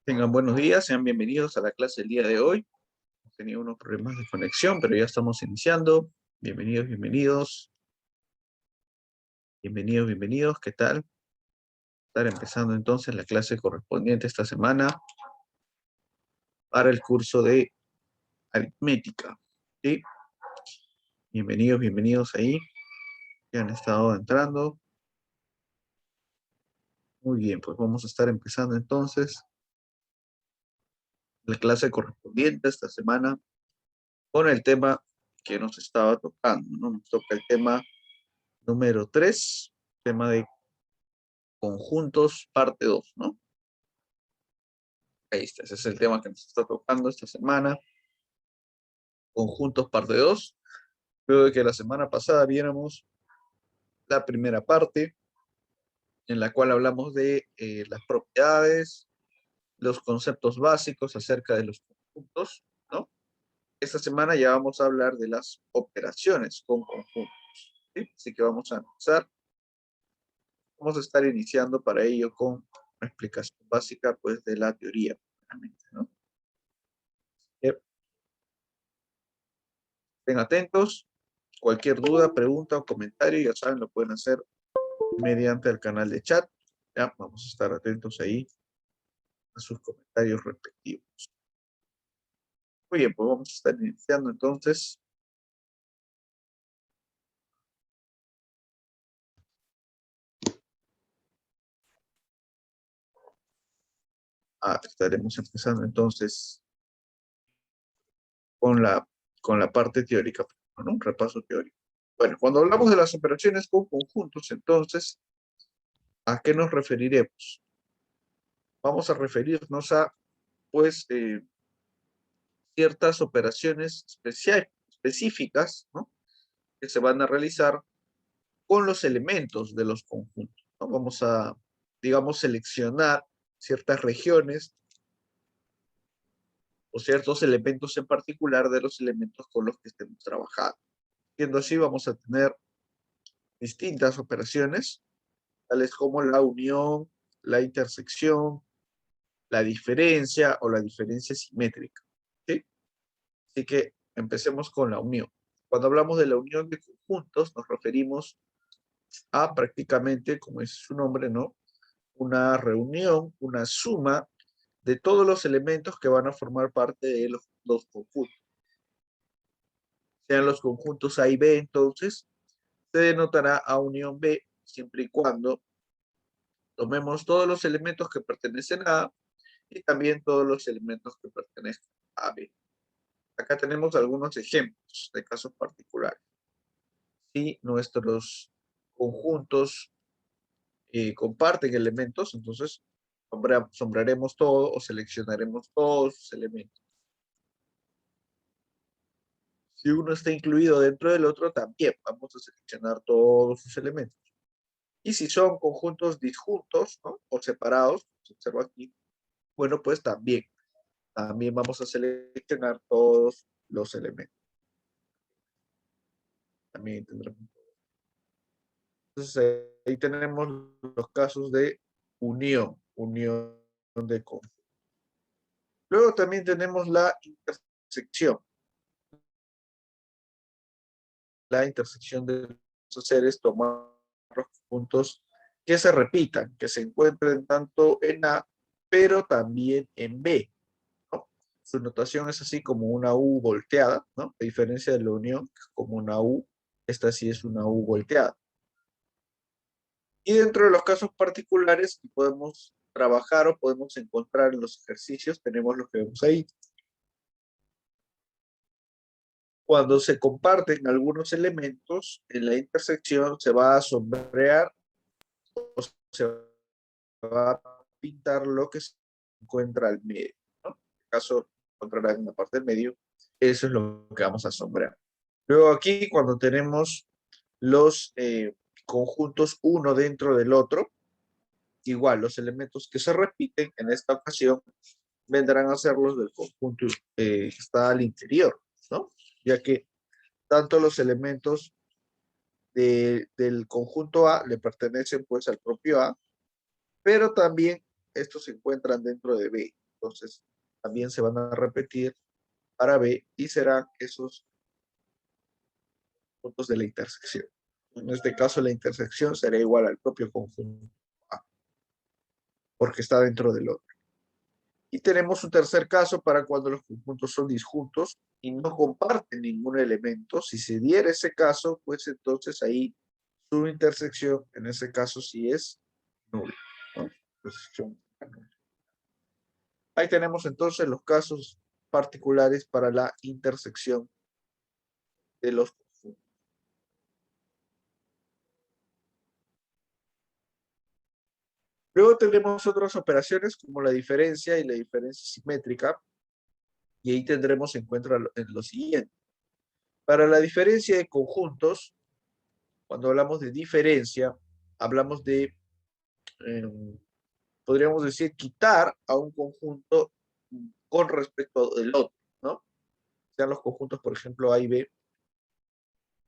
Tengan buenos días, sean bienvenidos a la clase del día de hoy. Hemos tenido unos problemas de conexión, pero ya estamos iniciando. Bienvenidos, bienvenidos. Bienvenidos, bienvenidos. ¿Qué tal? Estar empezando entonces la clase correspondiente esta semana para el curso de aritmética. ¿Sí? Bienvenidos, bienvenidos ahí. Ya han estado entrando. Muy bien, pues vamos a estar empezando entonces la clase correspondiente esta semana con el tema que nos estaba tocando, ¿no? Nos toca el tema número 3, tema de conjuntos, parte 2, ¿no? Ahí está, ese es el tema que nos está tocando esta semana. Conjuntos, parte 2. Luego de que la semana pasada viéramos la primera parte, en la cual hablamos de las propiedades, los conceptos básicos acerca de los conjuntos, ¿no? Esta semana ya vamos a hablar de las operaciones con conjuntos, ¿sí? Así que vamos a empezar. Vamos a estar iniciando para ello con una explicación básica, pues, de la teoría, ¿no? Estén atentos. Cualquier duda, pregunta o comentario, ya saben, lo pueden hacer mediante el canal de chat. Ya, vamos a estar atentos ahí a sus comentarios respectivos. Muy bien, pues vamos a estar iniciando entonces. Estaremos empezando entonces con la parte teórica, ¿no? Un repaso teórico. Bueno, cuando hablamos de las operaciones con conjuntos, entonces, ¿a qué nos referiremos? Vamos a referirnos a, pues, ciertas operaciones específicas, ¿no? Que se van a realizar con los elementos de los conjuntos, ¿no? Vamos a, digamos, seleccionar ciertas regiones o ciertos elementos en particular de los elementos con los que estemos trabajando. Siendo así, vamos a tener distintas operaciones, tales como la unión, la intersección, la diferencia o la diferencia simétrica, ¿sí? Así que empecemos con la unión. Cuando hablamos de la unión de conjuntos, nos referimos a prácticamente, como es su nombre, ¿no? Una reunión, una suma de todos los elementos que van a formar parte de los conjuntos. Sean los conjuntos A y B, entonces, se denotará A unión B, siempre y cuando tomemos todos los elementos que pertenecen a A y también todos los elementos que pertenecen a B. Acá tenemos algunos ejemplos de casos particulares. Si nuestros conjuntos comparten elementos, entonces sombraremos todo o seleccionaremos todos sus elementos. Si uno está incluido dentro del otro, también vamos a seleccionar todos sus elementos. Y si son conjuntos disjuntos, ¿no? O separados, se observa aquí, bueno, pues también vamos a seleccionar todos los elementos. También tendremos. Entonces ahí tenemos los casos de unión de conjuntos. Luego también tenemos la intersección. La intersección de esos seres tomar los puntos que se repitan, que se encuentren tanto en A, pero también en B, ¿no? Su notación es así como una U volteada, ¿no? A diferencia de la unión, como una U, esta sí es una U volteada. Y dentro de los casos particulares que podemos trabajar o podemos encontrar en los ejercicios, tenemos lo que vemos ahí. Cuando se comparten algunos elementos, en la intersección se va a sombrear o se va a pintar lo que se encuentra al medio, ¿no? En este caso, encontrará en la parte del medio, eso es lo que vamos a sombrear. Luego aquí, cuando tenemos los conjuntos uno dentro del otro, igual los elementos que se repiten en esta ocasión vendrán a ser los del conjunto que está al interior, ¿no? Ya que tanto los elementos del conjunto A le pertenecen pues al propio A, pero también estos se encuentran dentro de B. entonces también se van a repetir para B y serán esos puntos de la intersección. En este caso, la intersección será igual al propio conjunto A, porque está dentro del otro. Y tenemos un tercer caso para cuando los conjuntos son disjuntos y no comparten ningún elemento. Si se diera ese caso, pues entonces ahí su intersección, en ese caso, sí es nula, ¿no? Intersección nula. Ahí tenemos entonces los casos particulares para la intersección de los conjuntos. Luego tenemos otras operaciones como la diferencia y la diferencia simétrica, y ahí tendremos en cuenta en lo siguiente. Para la diferencia de conjuntos, cuando hablamos de diferencia, hablamos de, podríamos decir, quitar a un conjunto con respecto del otro, ¿no? Sean los conjuntos, por ejemplo, A y B.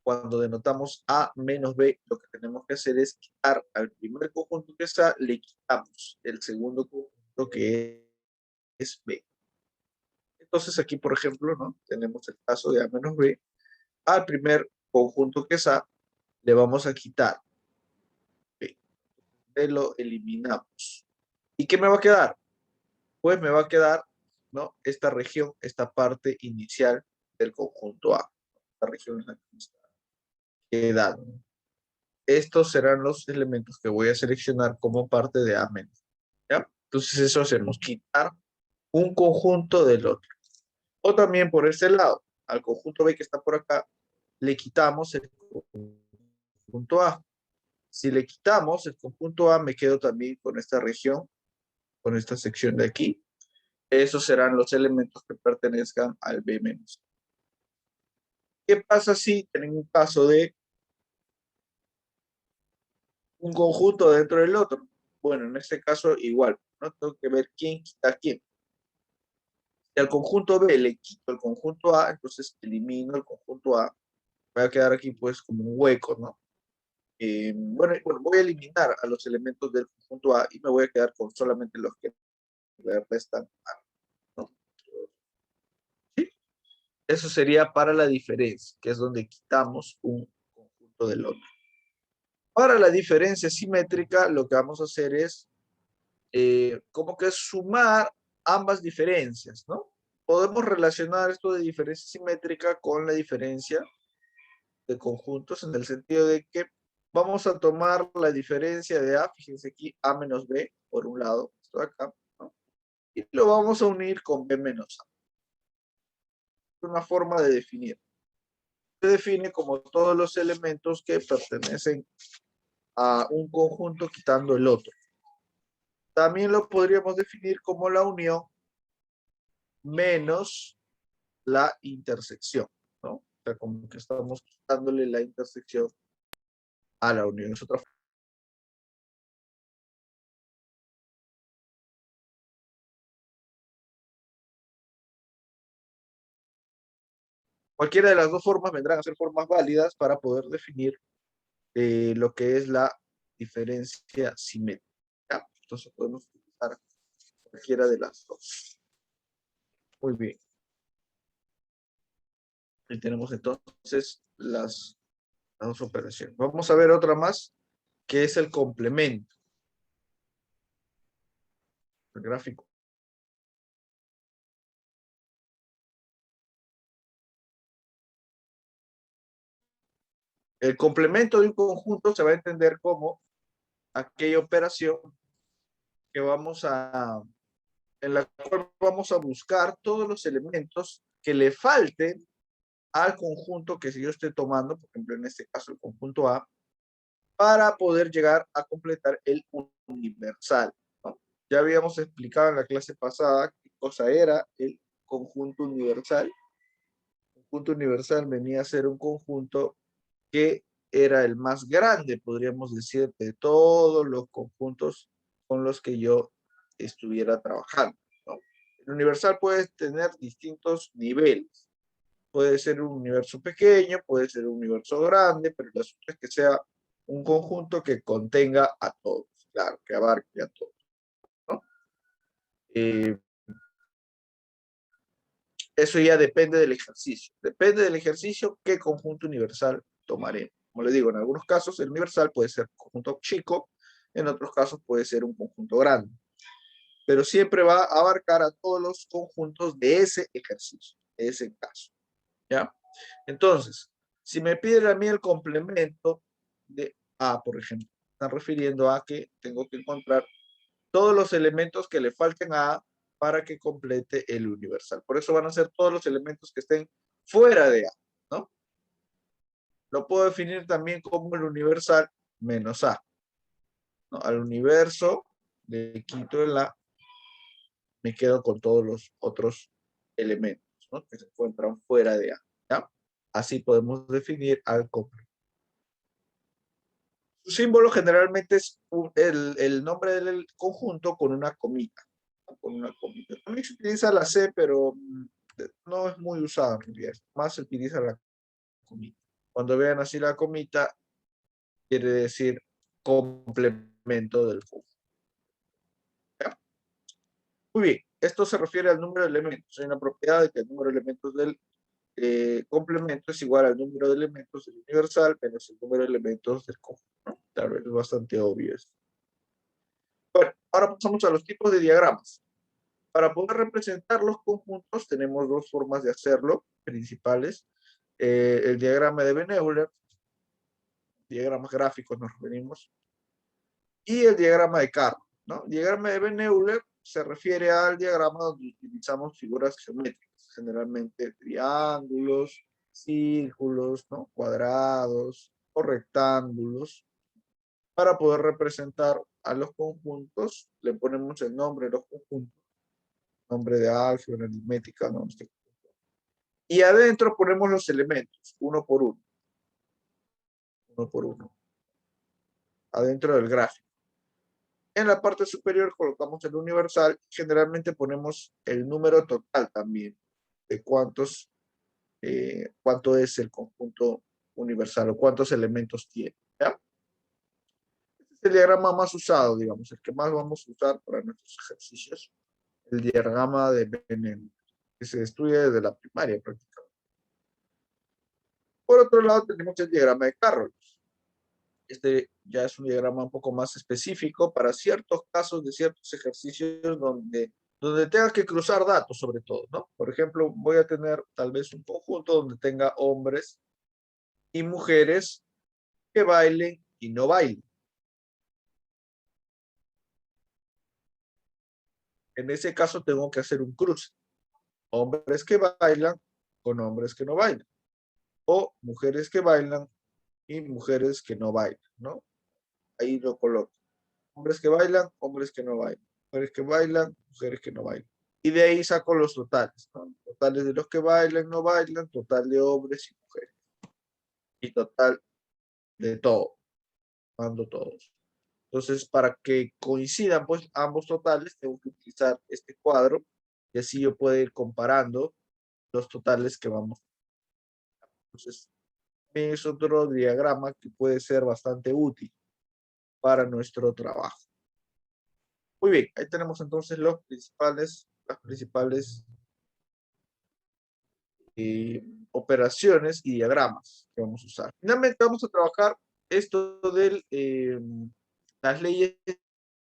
Cuando denotamos A menos B, lo que tenemos que hacer es quitar al primer conjunto que es A, le quitamos el segundo conjunto que es B. Entonces aquí, por ejemplo, ¿no? Tenemos el caso de A menos B. Al primer conjunto que es A, le vamos a quitar B. B lo eliminamos. ¿Y qué me va a quedar? Pues me va a quedar, ¿no? Esta región, esta parte inicial del conjunto A. Esta región es la que me está quedando. Estos serán los elementos que voy a seleccionar como parte de A menos. ¿Ya? Entonces eso hacemos, quitar un conjunto del otro. O también por este lado, al conjunto B que está por acá, le quitamos el conjunto A. Si le quitamos el conjunto A, me quedo también con esta región, con esta sección de aquí. Esos serán los elementos que pertenezcan al B menos. ¿Qué pasa si tienen un caso de un conjunto dentro del otro? Bueno, en este caso igual, ¿no? Tengo que ver quién quita quién. Si al conjunto B le quito el conjunto A, entonces elimino el conjunto A. Va a quedar aquí pues como un hueco, ¿no? Bueno, voy a eliminar a los elementos del conjunto A y me voy a quedar con solamente los que le restan A, ¿no? ¿Sí? Eso sería para la diferencia, que es donde quitamos un conjunto del otro. Para la diferencia simétrica, lo que vamos a hacer es como que sumar ambas diferencias, ¿no? Podemos relacionar esto de diferencia simétrica con la diferencia de conjuntos en el sentido de que vamos a tomar la diferencia de A, fíjense aquí, A menos B, por un lado, esto de acá, ¿no? Y lo vamos a unir con B menos A. Es una forma de definir. Se define como todos los elementos que pertenecen a un conjunto quitando el otro. También lo podríamos definir como la unión menos la intersección, ¿no? O sea, como que estamos quitándole la intersección a la unión. Es otra. Cualquiera de las dos formas vendrán a ser formas válidas para poder definir lo que es la diferencia simétrica. Entonces podemos utilizar cualquiera de las dos. Muy bien. Y tenemos entonces las dos operaciones. Vamos a ver otra más, que es el complemento. El gráfico. El complemento de un conjunto se va a entender como aquella operación que vamos a, en la cual vamos a buscar todos los elementos que le falten al conjunto que yo esté tomando, por ejemplo, en este caso el conjunto A, para poder llegar a completar el universal, ¿no? Ya habíamos explicado en la clase pasada qué cosa era el conjunto universal. El conjunto universal venía a ser un conjunto que era el más grande, podríamos decir, de todos los conjuntos con los que yo estuviera trabajando, ¿no? El universal puede tener distintos niveles. Puede ser un universo pequeño, puede ser un universo grande, pero el asunto es que sea un conjunto que contenga a todos, claro, que abarque a todos, ¿no? Eso ya depende del ejercicio. Depende del ejercicio qué conjunto universal tomaremos. Como les digo, en algunos casos el universal puede ser conjunto chico, en otros casos puede ser un conjunto grande. Pero siempre va a abarcar a todos los conjuntos de ese ejercicio, de ese caso. ¿Ya? Entonces, si me piden a mí el complemento de A, por ejemplo, están refiriendo a que tengo que encontrar todos los elementos que le falten a A para que complete el universal. Por eso van a ser todos los elementos que estén fuera de A, ¿no? Lo puedo definir también como el universal menos A, ¿no? Al universo le quito el A, me quedo con todos los otros elementos, ¿no? Que se encuentran fuera de A, ¿ya? Así podemos definir al complemento. Su símbolo generalmente es el nombre del conjunto con una comita, ¿no? Con una comita. También se utiliza la C, pero no es muy usada en realidad. Más se utiliza la comita. Cuando vean así la comita, quiere decir complemento del conjunto. ¿Ya? Muy bien, esto se refiere al número de elementos. Hay una propiedad de que el número de elementos del complemento es igual al número de elementos del universal menos el número de elementos del conjunto, ¿no? Tal vez es bastante obvio esto. Bueno, ahora pasamos a los tipos de diagramas. Para poder representar los conjuntos tenemos dos formas de hacerlo, principales. El diagrama de Venn-Euler, diagramas gráficos nos referimos, y el diagrama de Carnot, ¿no? El diagrama de Venn-Euler se refiere al diagrama donde utilizamos figuras geométricas, generalmente triángulos, círculos, ¿no? Cuadrados o rectángulos. Para poder representar a los conjuntos, le ponemos el nombre de los conjuntos, nombre de álgebra, aritmética, ¿no? Y adentro ponemos los elementos, uno por uno, uno por uno, adentro del gráfico. En la parte superior colocamos el universal, generalmente ponemos el número total también, de cuánto es el conjunto universal o cuántos elementos tiene, ¿ya? Este es el diagrama más usado, digamos, el que más vamos a usar para nuestros ejercicios, el diagrama de Venn, que se estudia desde la primaria prácticamente. Por otro lado, tenemos el diagrama de Carroll. Este ya es un diagrama un poco más específico para ciertos casos de ciertos ejercicios donde tenga que cruzar datos sobre todo, ¿no? Por ejemplo, voy a tener tal vez un conjunto donde tenga hombres y mujeres que bailen y no bailen. En ese caso tengo que hacer un cruce. Hombres que bailan con hombres que no bailan. O mujeres que bailan y mujeres que no bailan, ¿no? Ahí lo coloco. Hombres que bailan, hombres que no bailan. Mujeres que bailan, mujeres que no bailan. Y de ahí saco los totales, ¿no? Totales de los que bailan, no bailan, total de hombres y mujeres. Y total de todo, mando todos. Entonces, para que coincidan pues ambos totales, tengo que utilizar este cuadro y así yo puedo ir comparando los totales que vamos. Entonces, es otro diagrama que puede ser bastante útil para nuestro trabajo. Muy bien, ahí tenemos entonces las principales operaciones y diagramas que vamos a usar. Finalmente vamos a trabajar esto de las leyes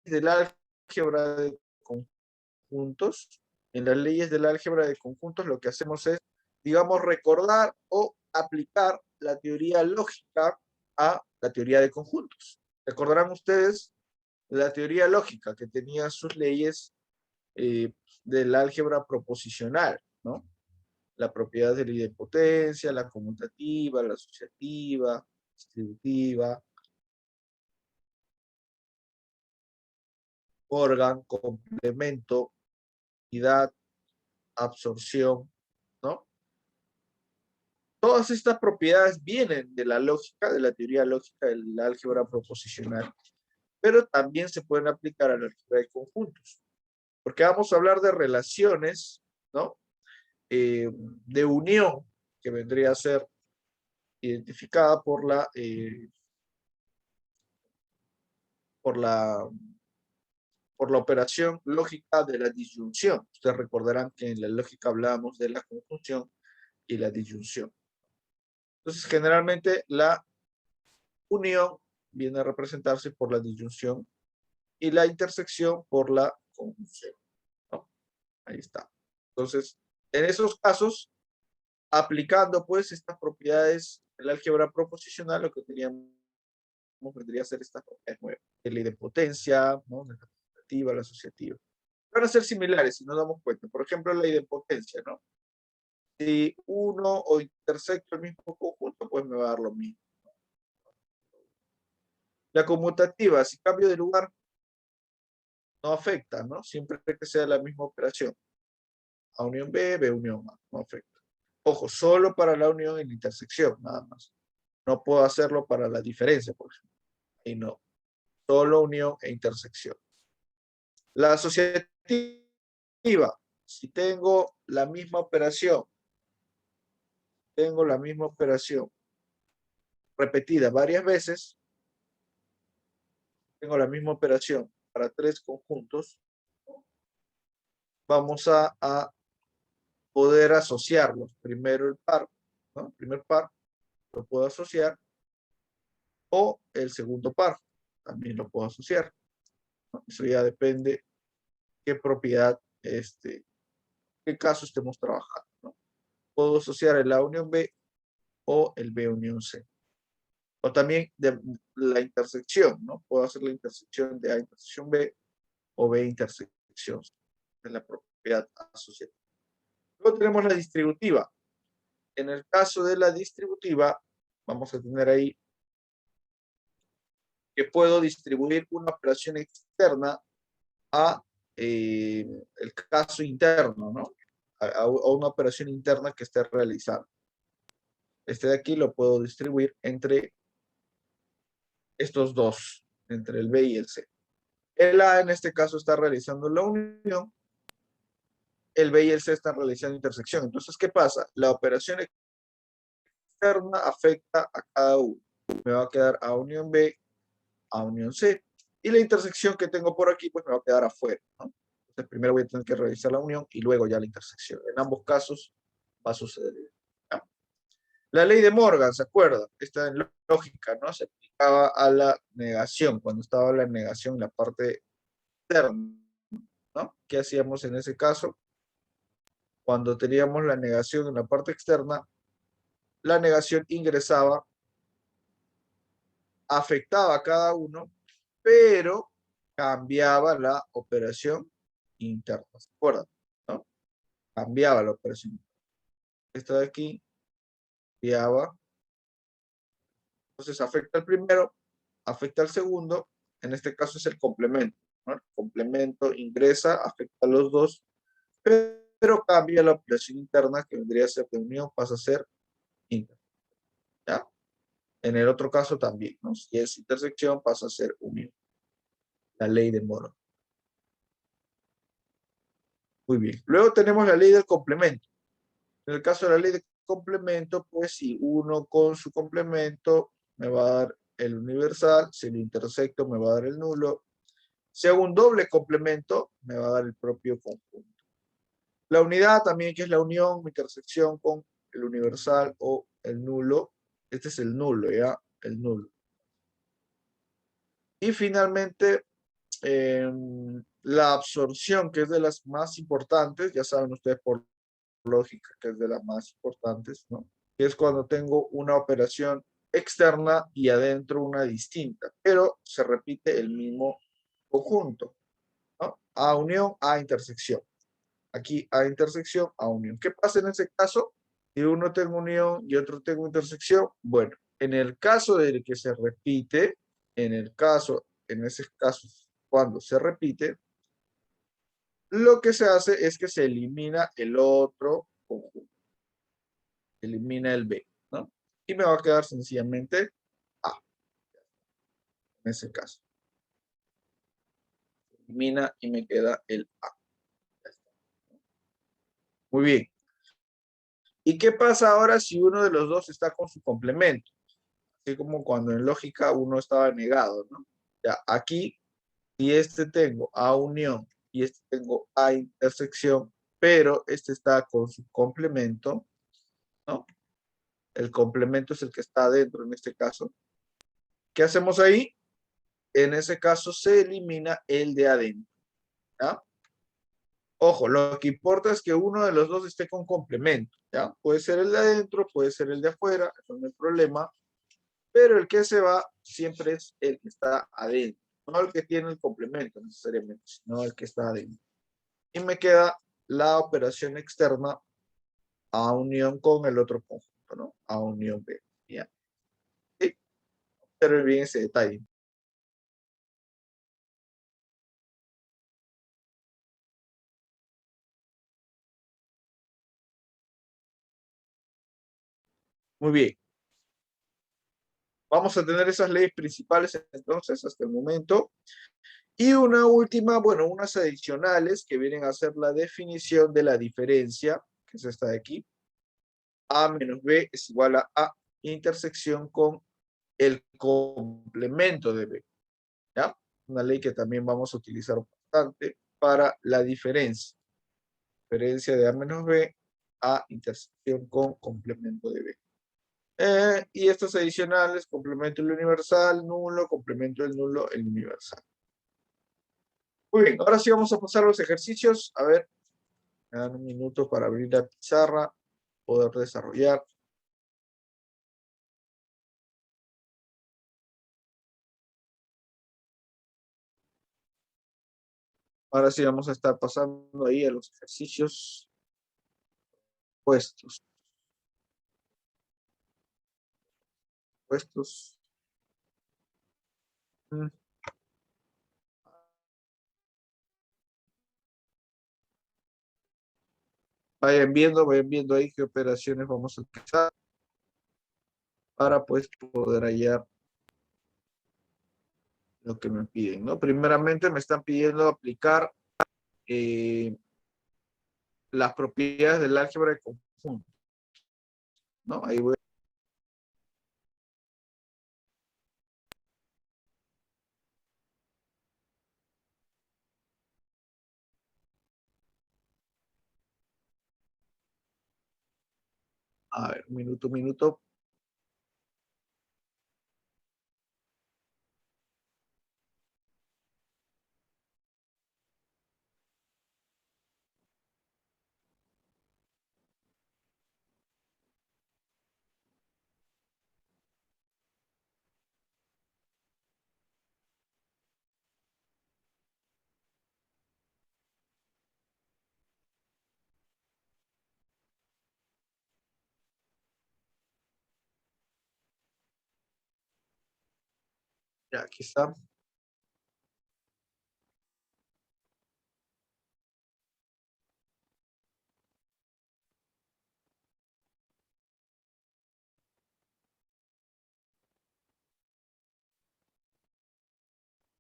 del álgebra de conjuntos. En las leyes del álgebra de conjuntos lo que hacemos es, digamos, recordar o aplicar la teoría lógica a la teoría de conjuntos. Recordarán ustedes la teoría lógica que tenía sus leyes del álgebra proposicional, ¿no? La propiedad de la idempotencia, la conmutativa, la asociativa, distributiva, órgano, complemento, unidad, absorción, ¿no? Todas estas propiedades vienen de la lógica, de la teoría lógica del álgebra proposicional, pero también se pueden aplicar a la álgebra de conjuntos, porque vamos a hablar de relaciones, ¿no? De unión, que vendría a ser identificada por la por la operación lógica de la disyunción. Ustedes recordarán que en la lógica hablábamos de la conjunción y la disyunción. Entonces, generalmente la unión viene a representarse por la disyunción y la intersección por la conjunción, ¿no? Ahí está. Entonces, en esos casos, aplicando pues estas propiedades del álgebra proposicional, lo que teníamos vendría a ser estas propiedades nuevas, la ley de potencia, ¿no? La commutativa, la asociativa. Van a ser similares si nos damos cuenta. Por ejemplo, la ley de potencia, ¿no? Si uno o intersecto el mismo conjunto, pues me va a dar lo mismo. La conmutativa, si cambio de lugar, no afecta, ¿no? Siempre que sea la misma operación. A unión B, B unión A, no afecta. Ojo, solo para la unión y la intersección, nada más. No puedo hacerlo para la diferencia, por ejemplo. Y no. Solo unión e intersección. La asociativa, si tengo la misma operación, repetida varias veces, tengo la misma operación para tres conjuntos, vamos a poder asociarlos. Primero el par, ¿no? El primer par lo puedo asociar, o el segundo par también lo puedo asociar, ¿no? Eso ya depende qué propiedad, qué caso estemos trabajando, ¿no? Puedo asociar el A unión B o el B unión C. O también de la intersección, ¿no? Puedo hacer la intersección de A intersección B o B intersección de la propiedad asociativa. Luego tenemos la distributiva. En el caso de la distributiva, vamos a tener ahí que puedo distribuir una operación externa a el caso interno, ¿no? A una operación interna que esté realizando. Este de aquí lo puedo distribuir entre estos dos, entre el B y el C. El A en este caso está realizando la unión, el B y el C están realizando intersección. Entonces, ¿qué pasa? La operación externa afecta a cada uno. Me va a quedar A unión B, A unión C. Y la intersección que tengo por aquí, pues me va a quedar afuera, ¿no? Entonces, primero voy a tener que realizar la unión y luego ya la intersección. En ambos casos va a suceder. ¿No? La ley de Morgan, ¿se acuerdan? Esta en lógica, ¿no? Se aplicaba a la negación, cuando estaba la negación en la parte externa, ¿no? ¿Qué hacíamos en ese caso? Cuando teníamos la negación en la parte externa, la negación ingresaba, afectaba a cada uno, pero cambiaba la operación interna, ¿se acuerdan? ¿No? Cambiaba la operación. Esta de aquí cambiaba. Entonces afecta al primero, afecta al segundo, en este caso es el complemento, ¿no? El complemento ingresa, afecta a los dos, pero cambia la operación interna que vendría a ser de unión, pasa a ser interna. ¿Ya? En el otro caso también, ¿no? Si es intersección, pasa a ser unión. La ley de Morgan. Muy bien. Luego tenemos la ley del complemento. En el caso de la ley de complemento, pues si uno con su complemento me va a dar el universal, si lo intersecto me va a dar el nulo. Si hago un doble complemento, me va a dar el propio conjunto. La unidad también, que es la unión, intersección con el universal o el nulo. Este es el nulo, ¿ya? El nulo. Y finalmente, la absorción, que es de las más importantes, ya saben ustedes por lógica que es de las más importantes, ¿no? Que es cuando tengo una operación externa y adentro una distinta, pero se repite el mismo conjunto, ¿no? A unión, A intersección. Aquí A intersección, A unión. ¿Qué pasa en ese caso? Si uno tengo unión y otro tengo intersección, bueno, en el caso de que se repite, en ese caso, cuando se repite, lo que se hace es que se elimina el otro conjunto. Elimina el B, ¿no? Y me va a quedar sencillamente A, en ese caso. Elimina y me queda el A. Ya está. Muy bien. ¿Y qué pasa ahora si uno de los dos está con su complemento? Así como cuando en lógica uno estaba negado, ¿no? Ya, aquí y este tengo A unión y este tengo A intersección, pero este está con su complemento, ¿no? El complemento es el que está adentro en este caso. ¿Qué hacemos ahí? En ese caso se elimina el de adentro, ¿ya? Ojo, lo que importa es que uno de los dos esté con complemento, ¿ya? Puede ser el de adentro, puede ser el de afuera, eso no hay problema, pero el que se va siempre es el que está adentro, no el que tiene el complemento necesariamente, sino el que está adentro. Y me queda la operación externa A unión con el otro conjunto, ¿no? A unión B, ¿ya? Sí, pero bien ese detalle. Muy bien. Vamos a tener esas leyes principales entonces hasta el momento. Y una última, bueno, unas adicionales que vienen a ser la definición de la diferencia, que es esta de aquí. A menos B es igual a intersección con el complemento de B, ¿ya? Una ley que también vamos a utilizar bastante para la diferencia. Diferencia de A menos B a intersección con complemento de B. Y estos adicionales, complemento del universal, nulo, complemento del nulo, el universal. Muy bien, ahora sí vamos a pasar a los ejercicios. A ver, me dan un minuto para abrir la pizarra, poder desarrollar. Ahora sí vamos a estar pasando ahí a los ejercicios puestos. Puestos. Mm, vayan viendo ahí qué operaciones vamos a utilizar para pues poder hallar lo que me piden, ¿no? Primeramente me están pidiendo aplicar eh, las propiedades del álgebra de conjunto, ¿no? Ahí voy. A ver, un minuto. Ya, aquí está.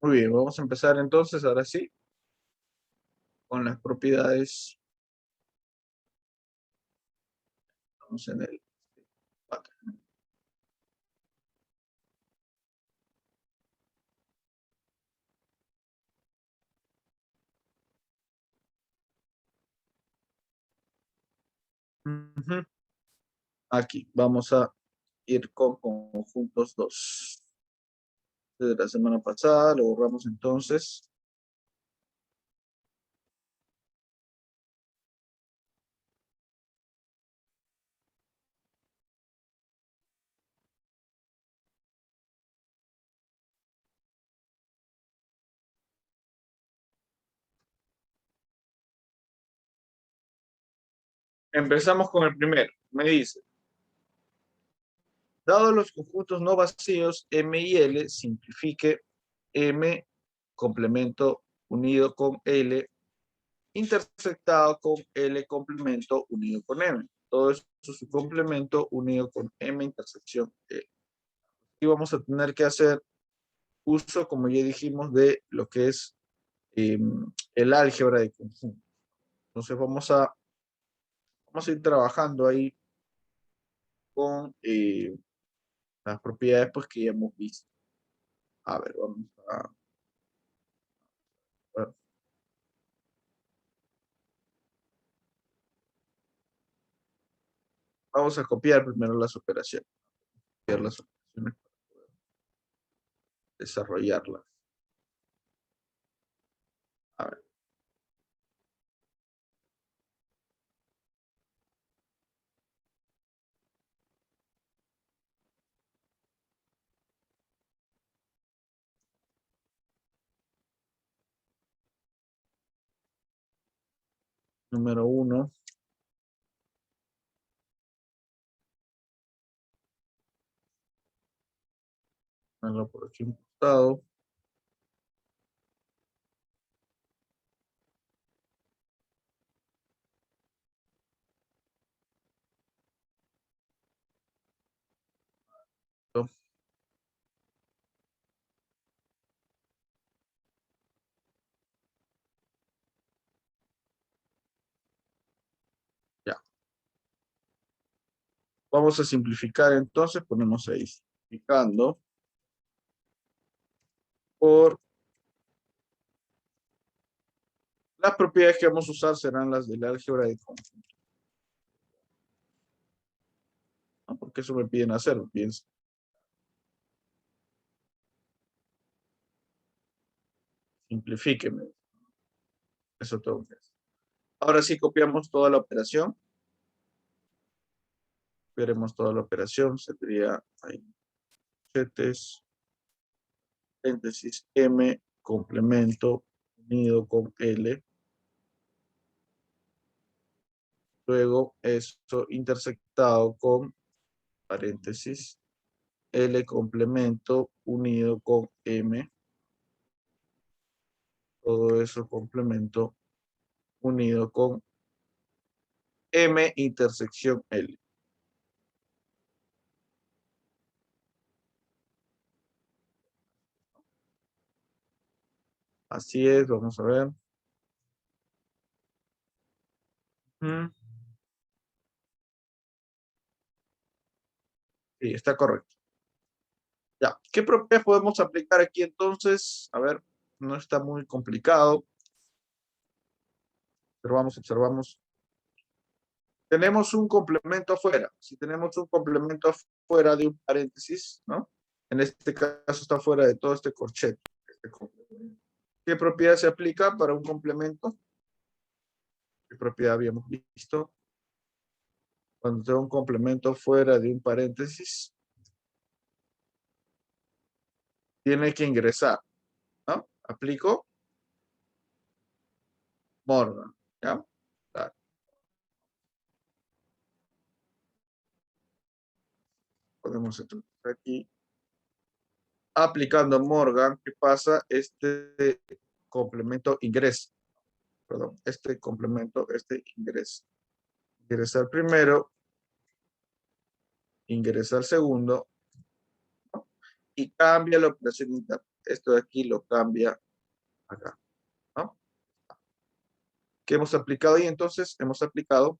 Muy bien, vamos a empezar entonces, ahora sí, con las propiedades. Vamos en el pattern. Ujú. Aquí, vamos a ir con conjuntos 2. Desde la semana pasada, lo borramos entonces. Empezamos con el primero. Me dice, dado los conjuntos no vacíos M y L, simplifique M complemento unido con L intersectado con L complemento unido con M. Todo eso es su complemento unido con M intersección L. Y vamos a tener que hacer uso, como ya dijimos, de lo que es eh, el álgebra de conjunto. Entonces vamos a ir trabajando ahí con las propiedades pues, que ya hemos visto. A ver, vamos a Vamos a copiar primero las operaciones. Copiar las operaciones para poder desarrollarlas. A ver. Número 1. Hago por aquí un costado. Ya. Vamos a simplificar entonces, ponemos ahí, simplificando por las propiedades que vamos a usar serán las del álgebra de conjunto, ¿no? Porque eso me piden hacer, bien, simplifíqueme, eso tengo que hacer. Ahora sí copiamos toda la operación, veremos toda la operación, sería ahí, chetes, paréntesis M, complemento, unido con L, luego eso intersectado con paréntesis, L complemento unido con M, todo eso complemento unido con M intersección L. Así es, vamos a ver. Sí, está correcto. Ya, ¿qué propiedades podemos aplicar aquí entonces? A ver, no está muy complicado. Observamos. Tenemos un complemento afuera. Si tenemos un complemento afuera de un paréntesis, ¿no? En este caso está fuera de todo este corchete. ¿Qué propiedad se aplica para un complemento? ¿Qué propiedad habíamos visto? Cuando tengo un complemento fuera de un paréntesis, tiene que ingresar, ¿no? Aplico Morgan, ¿ya? Claro. Podemos entrar aquí. Aplicando Morgan, ¿qué pasa? Este complemento ingresa. Perdón, este complemento, ingresa. Ingresa al primero, ingresa al segundo, ¿no? Y cambia la operación interna. Esto de aquí lo cambia acá, ¿no? ¿Qué hemos aplicado? Y entonces hemos aplicado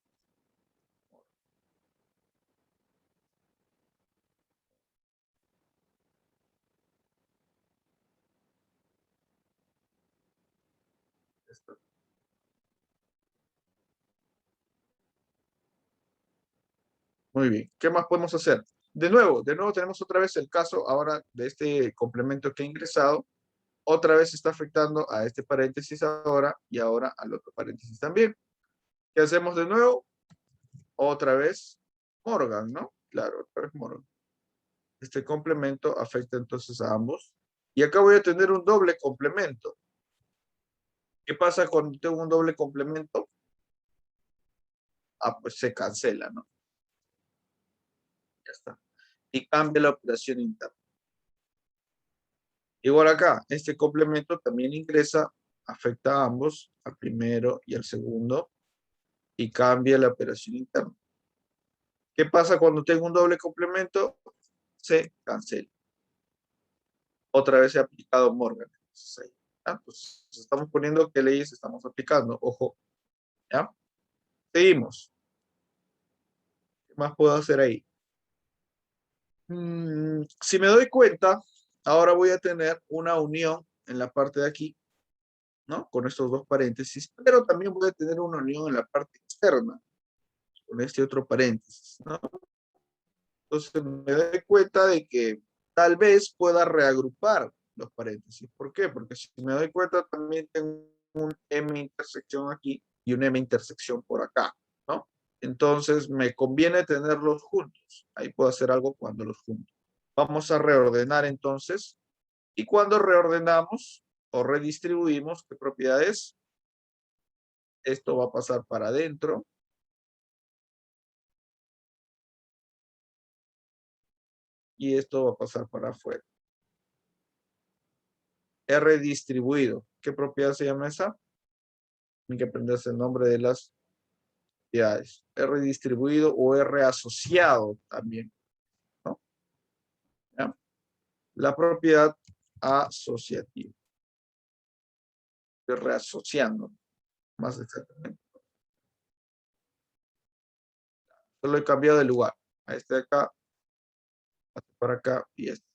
esto. Muy bien. ¿Qué más podemos hacer? De nuevo tenemos otra vez el caso ahora de este complemento que ha ingresado. Otra vez está afectando a este paréntesis ahora y ahora al otro paréntesis también. ¿Qué hacemos de nuevo? Otra vez Morgan, ¿no? Claro, otra vez Morgan. Este complemento afecta entonces a ambos. Y acá voy a tener un doble complemento. ¿Qué pasa cuando tengo un doble complemento? Ah, pues se cancela, ¿no? Ya está. Y cambia la operación interna. Igual acá, este complemento también ingresa, afecta a ambos, al primero y al segundo, y cambia la operación interna. ¿Qué pasa cuando tengo un doble complemento? Se cancela. Otra vez he aplicado Morgan. Entonces, ahí, ¿ya? Pues estamos poniendo qué leyes estamos aplicando. Ojo, ¿ya? Seguimos. ¿Qué más puedo hacer ahí? Si me doy cuenta, ahora voy a tener una unión en la parte de aquí, ¿no? Con estos dos paréntesis, pero también voy a tener una unión en la parte externa. con este otro paréntesis, ¿no? Entonces me doy cuenta de que tal vez pueda reagrupar los paréntesis. ¿Por qué? Porque si me doy cuenta también tengo un M intersección aquí y un M intersección por acá, ¿no? Entonces me conviene tenerlos juntos. Ahí puedo hacer algo cuando los junto. Vamos a reordenar entonces. Y cuando reordenamos o redistribuimos, ¿qué propiedades? Esto va a pasar para adentro. Y esto va a pasar para afuera. R distribuido. ¿Qué propiedad se llama esa? Tienen que aprenderse el nombre de las propiedades. R distribuido o R asociado también, ¿no? ¿Ya? La propiedad asociativa. Estoy reasociando, más exactamente. Solo he cambiado de lugar. A este de acá, para acá y este,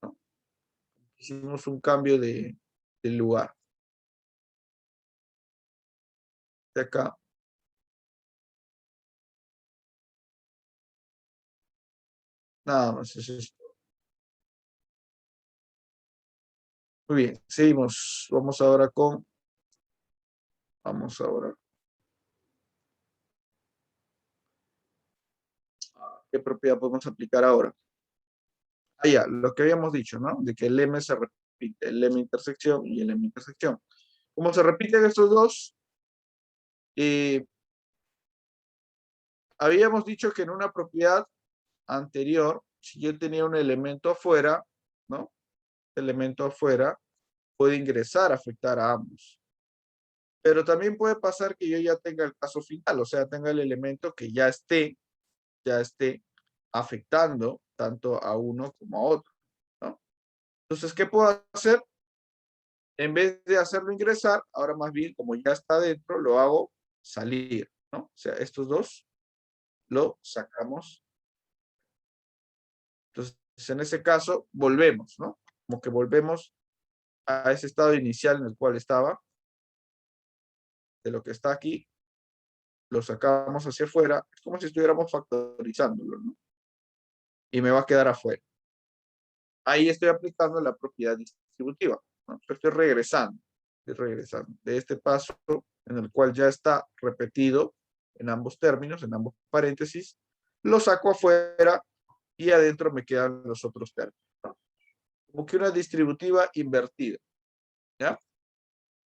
¿no? Hicimos un cambio de lugar. De acá. Nada más, eso es todo. Muy bien, seguimos. Vamos ahora. ¿Qué propiedad podemos aplicar ahora? Ah, ya, lo que habíamos dicho, ¿no? De que el M se repite, el M intersección y el M intersección. Como se repiten estos dos, habíamos dicho que en una propiedad anterior, si yo tenía un elemento afuera, ¿no? Elemento afuera puede ingresar, afectar a ambos. Pero también puede pasar que yo ya tenga el caso final, o sea, tenga el elemento que ya esté afectando tanto a uno como a otro, ¿no? Entonces, ¿qué puedo hacer? En vez de hacerlo ingresar, ahora más bien, como ya está dentro, lo hago salir, ¿no? O sea, estos dos lo sacamos. Entonces, en ese caso, volvemos, ¿no? Como que volvemos a ese estado inicial en el cual estaba, de lo que está aquí, lo sacamos hacia afuera, es como si estuviéramos factorizándolo, ¿no? Y me va a quedar afuera. Ahí estoy aplicando la propiedad distributiva, ¿no? Estoy regresando de este paso en el cual ya está repetido en ambos términos, en ambos paréntesis, lo saco afuera y adentro me quedan los otros términos, ¿no? Como que una distributiva invertida, ¿ya?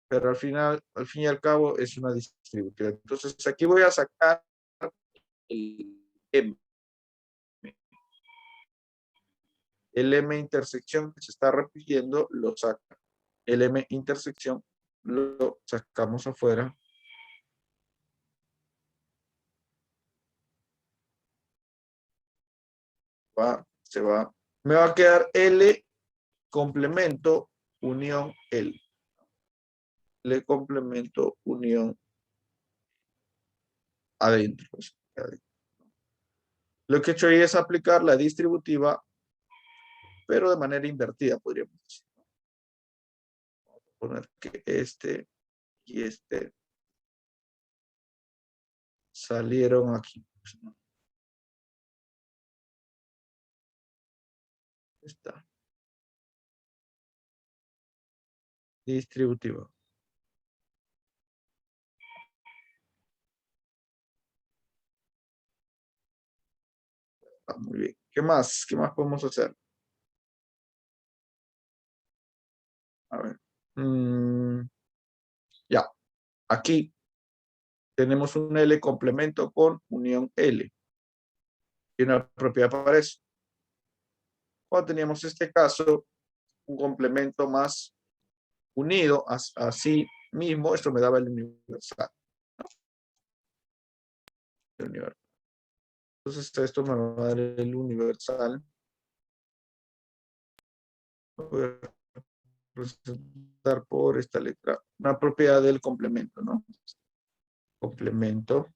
Pero al final, al fin y al cabo, es una distributiva. Entonces, aquí voy a sacar el M. El M intersección que se está repitiendo, lo saca. El M intersección lo sacamos afuera. Se va. Me va a quedar L complemento unión L. L complemento unión adentro. Lo que he hecho ahí es aplicar la distributiva, pero de manera invertida, podríamos decir. Vamos a poner que este y este salieron aquí. Está. Distributiva. Ah, muy bien. ¿Qué más? ¿Qué más podemos hacer? A ver. Ya. Aquí tenemos un L complemento con unión L. Y una propiedad para eso. Cuando teníamos este caso, un complemento más unido así mismo, esto me daba el universal. ¿No? El universal. Entonces esto me va a dar el universal. Voy a representar por esta letra una propiedad del complemento, ¿no? Complemento.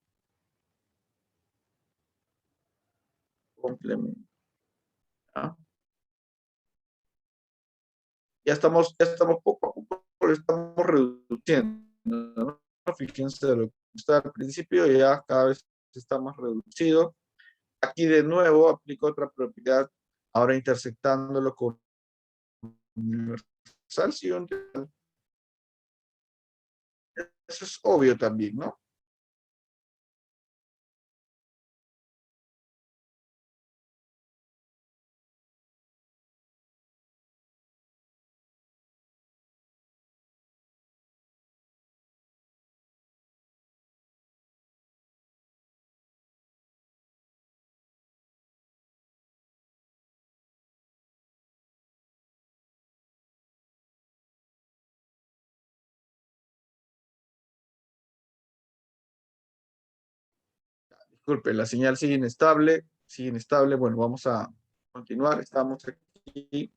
Complemento. ¿Ah? Ya estamos poco a poco, estamos reduciendo, ¿no? Fíjense de lo que está al principio, ya cada vez está más reducido. Aquí de nuevo aplico otra propiedad, ahora intersectándolo con universal, sí, eso es obvio también, ¿no? Disculpe, la señal sigue inestable, sigue inestable. Bueno, vamos a continuar. Estamos aquí.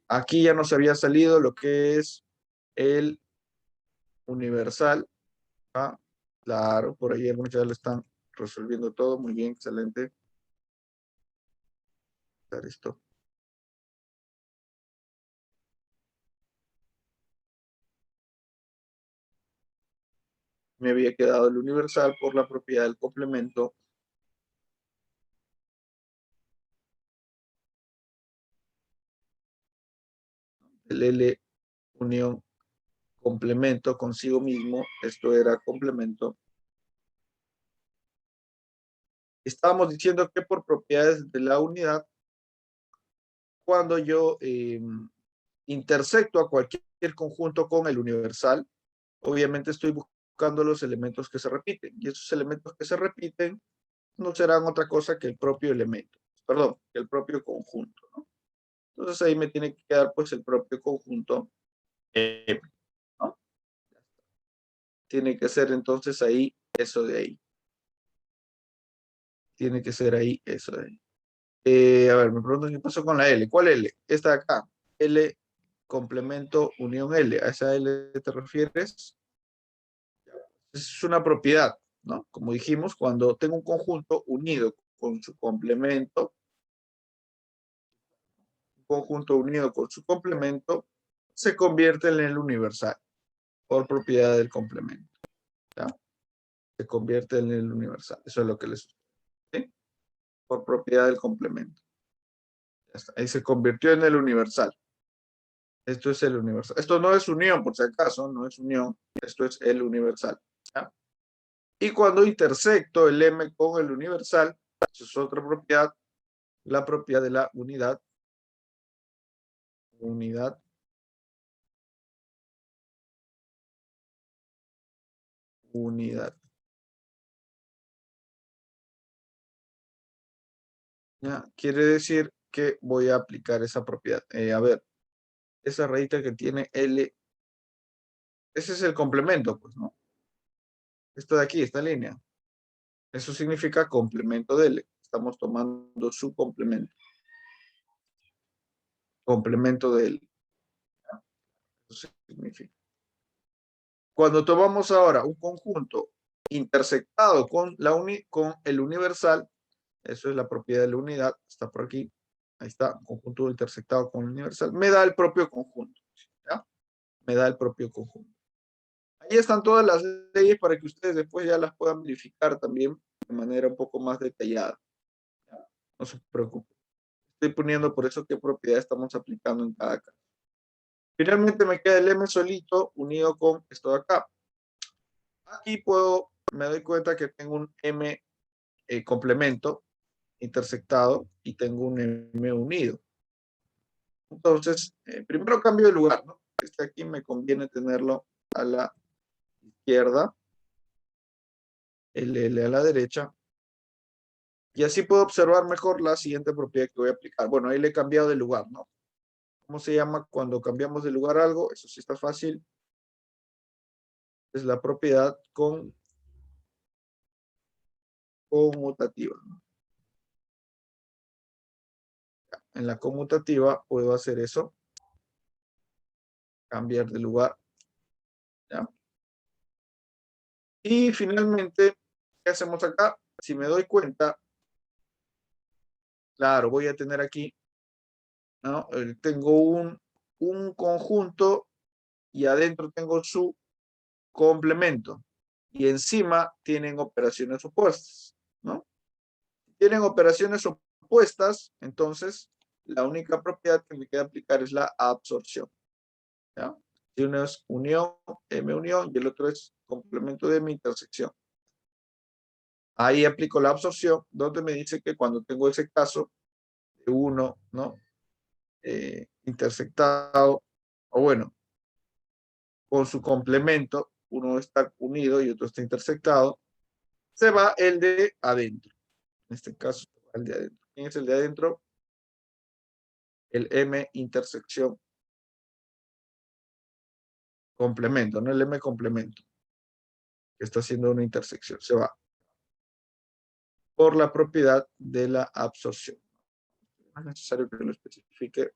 Aquí ya nos había salido lo que es el universal. ¿Ah? Claro, por ahí algunos ya lo están resolviendo todo. Muy bien, excelente. Esto. Me había quedado el universal por la propiedad del complemento. El L unión complemento consigo mismo. Esto era complemento. Estábamos diciendo que por propiedades de la unidad, cuando yo intersecto a cualquier conjunto con el universal, obviamente estoy buscando los elementos que se repiten. Y esos elementos que se repiten no serán otra cosa que el propio elemento. Perdón, que el propio conjunto, ¿no? Entonces ahí me tiene que quedar pues el propio conjunto, ¿no? Tiene que ser entonces ahí eso de ahí. Tiene que ser ahí eso de ahí. A ver, me pregunto qué pasó con la L. ¿Cuál L? Esta de acá. L complemento unión L. ¿A esa L te refieres? Es una propiedad, ¿no? Como dijimos, cuando tengo un conjunto unido con su complemento, un conjunto unido con su complemento, se convierte en el universal por propiedad del complemento. ¿Ya? Se convierte en el universal. Eso es lo que les ¿sí? Por propiedad del complemento. Ya está. Ahí se convirtió en el universal. Esto es el universal. Esto no es unión, por si acaso, no es unión. Esto es el universal. ¿Ya? Y cuando intersecto el M con el universal, eso es otra propiedad, la propiedad de la unidad. Unidad. Unidad. ¿Ya? Quiere decir que voy a aplicar esa propiedad. A ver, esa rayita que tiene L, ese es el complemento, pues, ¿no? Esto de aquí, esta línea. Eso significa complemento de L. Estamos tomando su complemento. Complemento de L. Eso significa. Cuando tomamos ahora un conjunto intersectado con el universal, eso es la propiedad de la unidad, está por aquí, ahí está, conjunto intersectado con el universal, me da el propio conjunto, ¿ya? Me da el propio conjunto. Ahí están todas las leyes para que ustedes después ya las puedan verificar también de manera un poco más detallada. ¿Ya? No se preocupen. Estoy poniendo por eso qué propiedad estamos aplicando en cada caso. Finalmente me queda el M solito unido con esto de acá. Aquí me doy cuenta que tengo un M complemento intersectado y tengo un M unido. Entonces, primero cambio de lugar, ¿no? Este aquí me conviene tenerlo a la izquierda, el L a la derecha, y así puedo observar mejor la siguiente propiedad que voy a aplicar. Bueno, ahí le he cambiado de lugar, ¿no? ¿Cómo se llama cuando cambiamos de lugar algo? Eso sí está fácil. Es la propiedad conmutativa, ¿no? En la conmutativa puedo hacer eso, cambiar de lugar, ¿ya? Y finalmente, ¿qué hacemos acá? Si me doy cuenta, claro, voy a tener aquí, ¿no? Tengo un conjunto y adentro tengo su complemento. Y encima tienen operaciones opuestas. ¿no? Si tienen operaciones opuestas, entonces la única propiedad que me queda aplicar es la absorción, ¿ya? Si uno es unión, M unión, y el otro es complemento de mi intersección. Ahí aplico la absorción, donde me dice que cuando tengo ese caso de uno, ¿no? Intersectado, o bueno, con su complemento, uno está unido y otro está intersectado, se va el de adentro. En este caso, el de adentro. ¿Quién es el de adentro? El M intersección complemento, no el M complemento, que está haciendo una intersección. Se va por la propiedad de la absorción. No es necesario que lo especifique.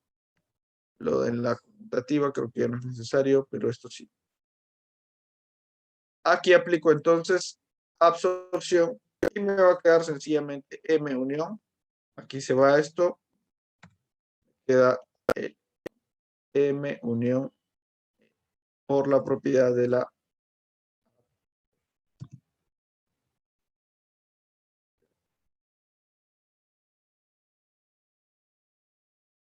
Lo de la conmutativa creo que ya no es necesario, pero esto sí. Aquí aplico entonces absorción y me va a quedar sencillamente M unión. Aquí se va esto, queda M unión por la propiedad de la.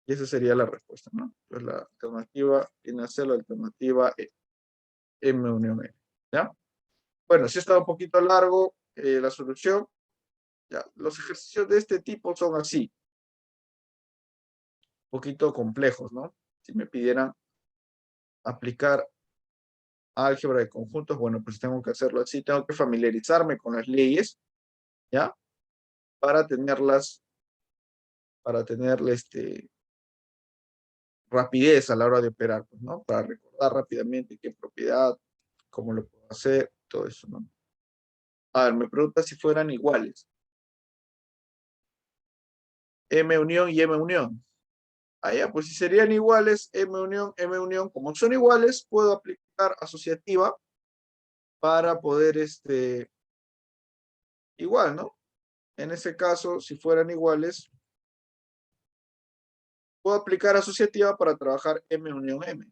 Y esa sería la respuesta, ¿no? Pues la alternativa viene a ser la alternativa M unión M, ¿ya? Bueno, si está un poquito largo la solución, ya. Los ejercicios de este tipo son así, un poquito complejos, ¿no? Si me pidieran aplicar álgebra de conjuntos, bueno, pues tengo que hacerlo así, tengo que familiarizarme con las leyes, ¿ya? Para tenerlas, para tenerle rapidez a la hora de operar, pues, ¿no? Para recordar rápidamente qué propiedad, cómo lo puedo hacer, todo eso, ¿no? A ver, me pregunta si fueran iguales. M unión y M unión. Allá, pues si serían iguales, M unión, como son iguales, puedo aplicar asociativa para poder, igual, ¿no? En ese caso, si fueran iguales, puedo aplicar asociativa para trabajar M unión M.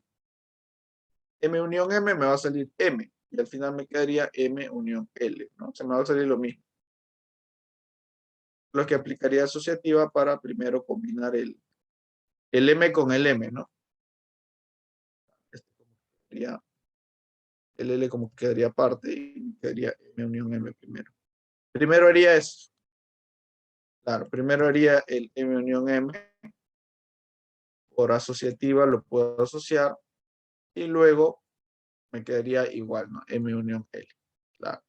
M unión M me va a salir M, y al final me quedaría M unión L, ¿no? Se me va a salir lo mismo. Lo que aplicaría asociativa para primero combinar el M con el M, ¿no? Sería el L como que quedaría aparte y quedaría M unión M primero. Primero haría eso. Claro, primero haría el M unión M. Por asociativa lo puedo asociar. Y luego me quedaría igual, ¿no? M unión L. Claro.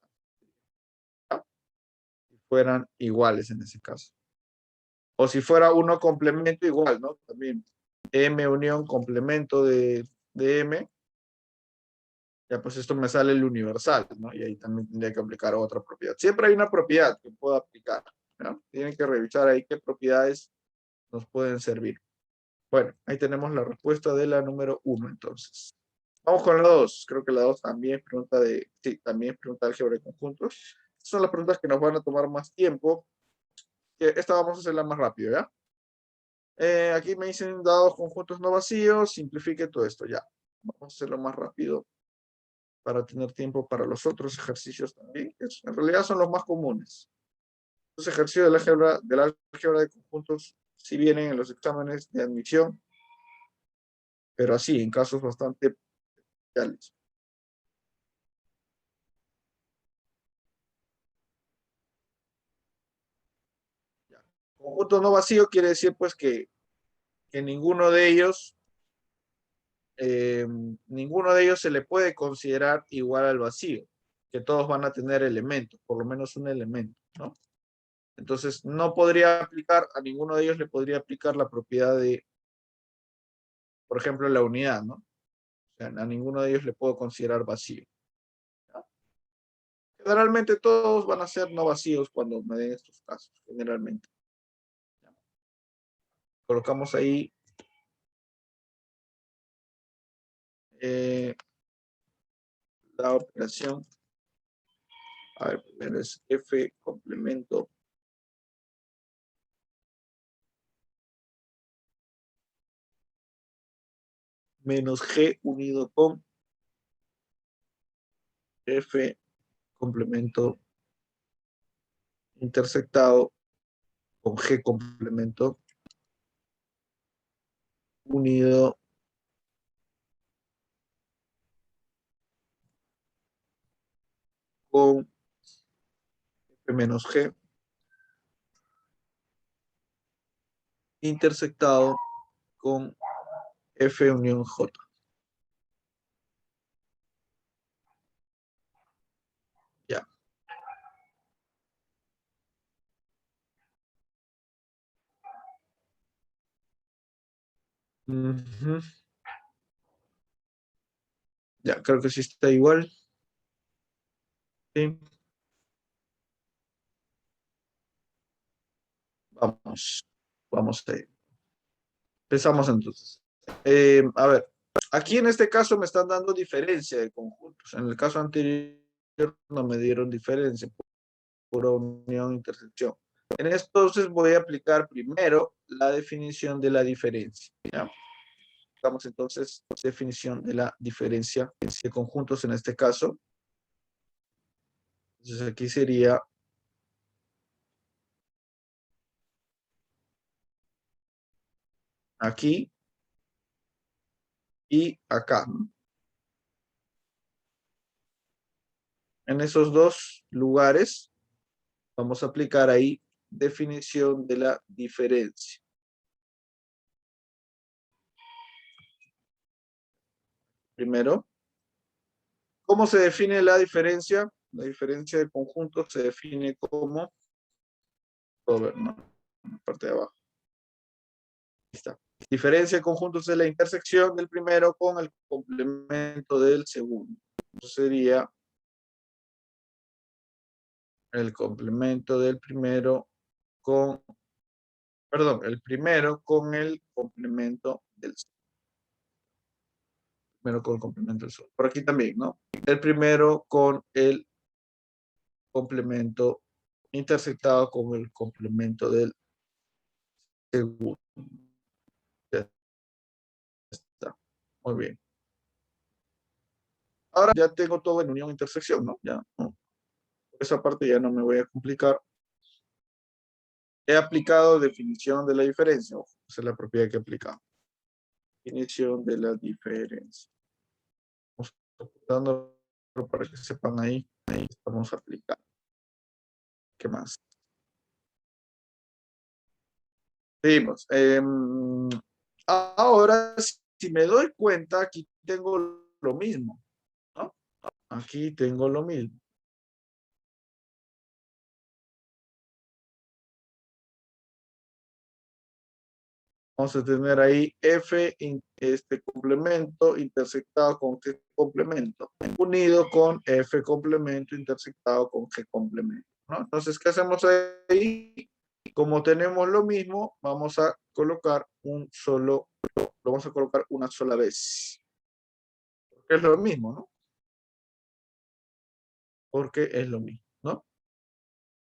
Si fueran iguales en ese caso. O si fuera uno complemento igual, ¿no? También M unión complemento de M. Ya pues esto me sale el universal, ¿no? Y ahí también tendría que aplicar otra propiedad. Siempre hay una propiedad que puedo aplicar, ¿no? Tienen que revisar ahí qué propiedades nos pueden servir. Bueno, ahí tenemos la respuesta de la número 1, entonces. Vamos con la 2. Creo que la 2 también es pregunta de, sí, también es pregunta de álgebra de conjuntos. Estas son las preguntas que nos van a tomar más tiempo. Esta vamos a hacerla más rápido, ¿ya? Aquí me dicen dados conjuntos no vacíos, simplifique todo esto, ya. Vamos a hacerlo más rápido para tener tiempo para los otros ejercicios también, que en realidad son los más comunes. Los ejercicios de la álgebra de conjuntos sí vienen en los exámenes de admisión, pero así, en casos bastante especiales. Conjunto no vacío quiere decir pues que ninguno de ellos se le puede considerar igual al vacío, que todos van a tener elementos, por lo menos un elemento, ¿no? Entonces, no podría aplicar, a ninguno de ellos le podría aplicar la propiedad de, por ejemplo, la unidad, ¿no? O sea, a ninguno de ellos le puedo considerar vacío, ¿no? Generalmente todos van a ser no vacíos cuando me den estos casos, generalmente. Colocamos ahí la operación. A ver, primero es F complemento menos G unido con F complemento intersectado con G complemento unido con F menos G intersectado con F unión J. Ya. Ujú. Ya, creo que sí está igual. Sí. Vamos a ir. Empezamos entonces. A ver, aquí en este caso me están dando diferencia de conjuntos. En el caso anterior no me dieron diferencia, pura unión, intersección. En esto entonces voy a aplicar primero la definición de la diferencia. ¿Ya? Vamos entonces, definición de la diferencia de conjuntos en este caso. Entonces aquí sería aquí y acá. En esos dos lugares vamos a aplicar ahí definición de la diferencia. Primero, ¿cómo se define la diferencia? La diferencia de conjuntos se define como ¿no? En la parte de abajo. Ahí está. Diferencia de conjuntos es la intersección del primero con el complemento del segundo. Eso sería el complemento del primero con, perdón, el primero con el complemento del segundo. Primero con el complemento del segundo. Por aquí también, ¿no? El primero con el complemento intersectado con el complemento del segundo. Ya está. Muy bien. Ahora ya tengo todo en unión intersección, ¿no? Ya, ¿no? Por esa parte ya no me voy a complicar. He aplicado definición de la diferencia. Ojo, esa es la propiedad que he aplicado. Definición de la diferencia. Vamos apuntando para que sepan ahí. Ahí estamos aplicando. ¿Qué más? Seguimos. Ahora, si me doy cuenta, aquí tengo lo mismo, ¿no? Aquí tengo lo mismo. Vamos a tener ahí F, este complemento intersectado con G complemento, unido con F complemento intersectado con G complemento, ¿no? Entonces, ¿qué hacemos ahí? Como tenemos lo mismo, vamos a colocar un solo, lo vamos a colocar una sola vez. Porque es lo mismo, ¿no? Porque es lo mismo, ¿no?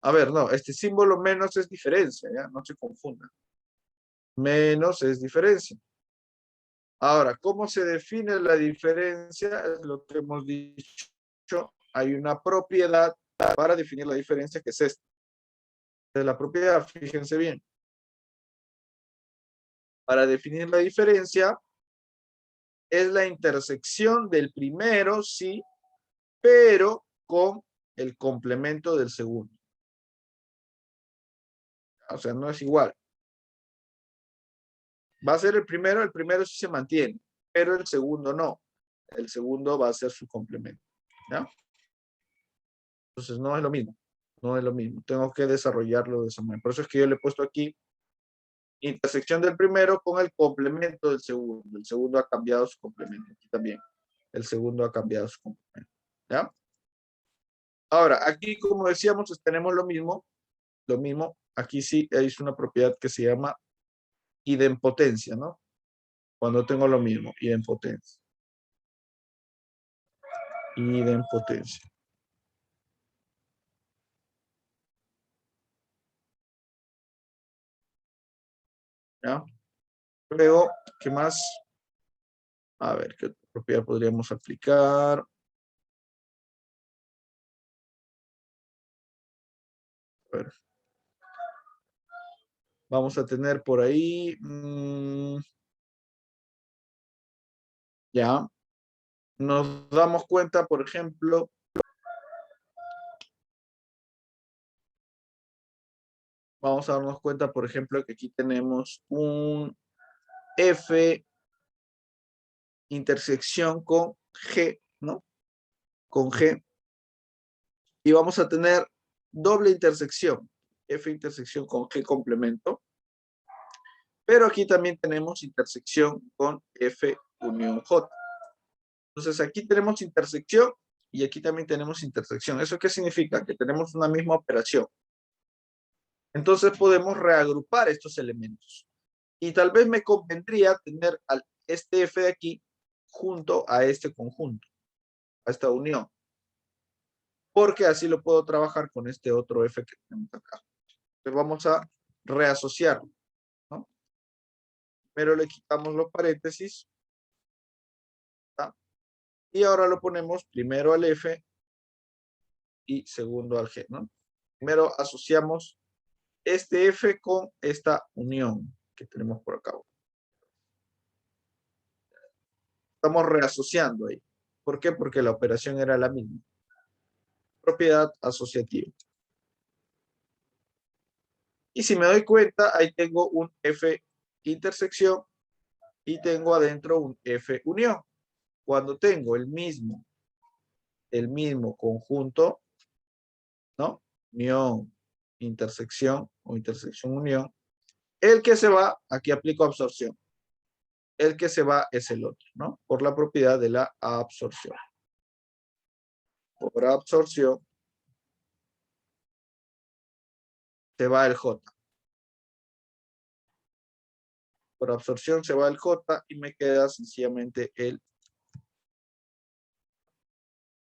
A ver, no, este símbolo menos es diferencia, ¿ya? No se confundan. Menos es diferencia. Ahora, ¿cómo se define la diferencia? Es lo que hemos dicho. Hay una propiedad para definir la diferencia, que es esta. De la propiedad, fíjense bien. Para definir la diferencia, es la intersección del primero, sí, pero con el complemento del segundo. O sea, no es igual. Va a ser el primero sí se mantiene, pero el segundo no. El segundo va a ser su complemento. ¿Ya? Entonces no es lo mismo. No es lo mismo. Tengo que desarrollarlo de esa manera. Por eso es que yo le he puesto aquí intersección del primero con el complemento del segundo. El segundo ha cambiado su complemento. Aquí también. El segundo ha cambiado su complemento. ¿Ya? Ahora, aquí, como decíamos, tenemos lo mismo. Lo mismo. Aquí sí hay una propiedad que se llama idempotencia, ¿no? Cuando tengo lo mismo, idempotencia. Idempotencia. ¿Ya? Luego, ¿qué más? A ver, ¿qué otra propiedad podríamos aplicar? A ver. Vamos a tener por ahí, ya, nos damos cuenta, por ejemplo, vamos a darnos cuenta, por ejemplo, que aquí tenemos un F intersección con G, ¿no? Con G. Y vamos a tener doble intersección, F intersección con G complemento. Pero aquí también tenemos intersección con F unión J. Entonces aquí tenemos intersección y aquí también tenemos intersección. ¿Eso qué significa? Que tenemos una misma operación. Entonces podemos reagrupar estos elementos. Y tal vez me convendría tener este F de aquí junto a este conjunto, a esta unión. Porque así lo puedo trabajar con este otro F que tenemos acá. Entonces vamos a reasociarlo, ¿no? Pero le quitamos los paréntesis. ¿Tá? Y ahora lo ponemos primero al F y segundo al G, ¿no? Primero asociamos este F con esta unión que tenemos por acá. Estamos reasociando ahí. ¿Por qué? Porque la operación era la misma. Propiedad asociativa. Y si me doy cuenta, ahí tengo un F intersección y tengo adentro un F unión. Cuando tengo el mismo conjunto, ¿no? Unión, intersección o intersección unión. El que se va, aquí aplico absorción. El que se va es el otro, ¿no? Por la propiedad de la absorción. Por absorción se va el J. Por absorción se va el J y me queda sencillamente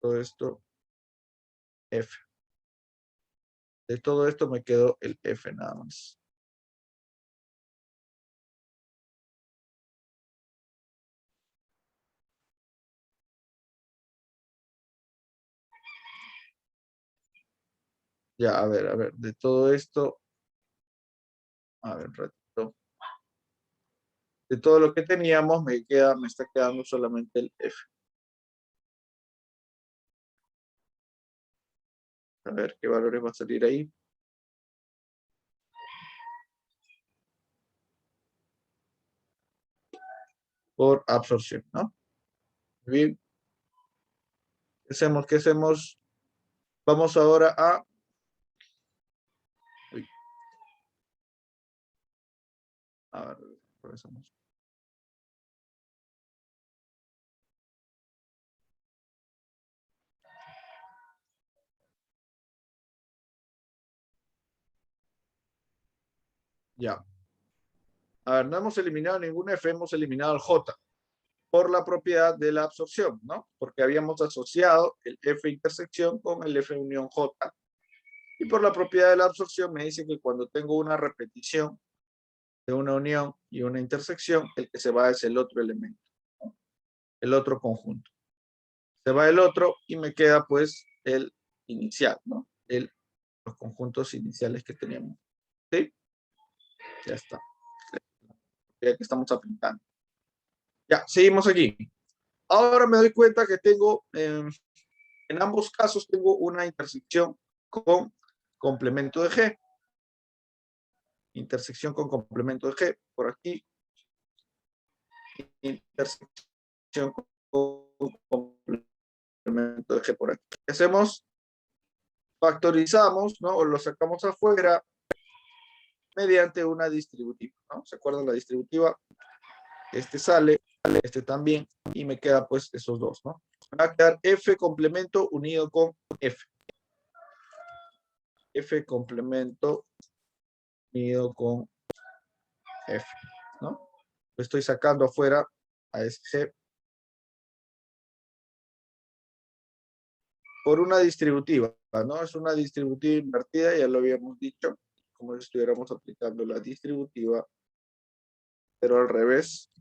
todo esto F. De todo esto me quedó el F nada más. Ya, a ver, de todo esto, a ver, un ratito. De todo lo que teníamos, me está quedando solamente el F. A ver qué valores va a salir ahí. Por absorción, ¿no? Bien. ¿Qué hacemos? Vamos ahora a... Uy. A ver, regresamos. Ya. A ver, no hemos eliminado ningún F, hemos eliminado el J por la propiedad de la absorción, ¿no? Porque habíamos asociado el F intersección con el F unión J. Y por la propiedad de la absorción me dice que cuando tengo una repetición de una unión y una intersección, el que se va es el otro elemento, ¿no? El otro conjunto. Se va el otro y me queda pues el inicial, ¿no? Los conjuntos iniciales que teníamos. ¿Sí? Ya está. Ya que estamos aplicando. Ya, seguimos aquí. Ahora me doy cuenta que tengo, en ambos casos tengo una intersección con complemento de G. Intersección con complemento de G. Por aquí. Intersección con complemento de G por aquí. ¿Qué hacemos? Factorizamos, ¿no? O lo sacamos afuera mediante una distributiva, ¿no? ¿Se acuerdan la distributiva? Este sale, este también, y me queda pues esos dos, ¿no? Me va a quedar F complemento unido con F. F complemento unido con F, ¿no? Lo estoy sacando afuera a ese G por una distributiva, ¿no? Es una distributiva invertida, ya lo habíamos dicho, como si estuviéramos aplicando la distributiva, pero al revés.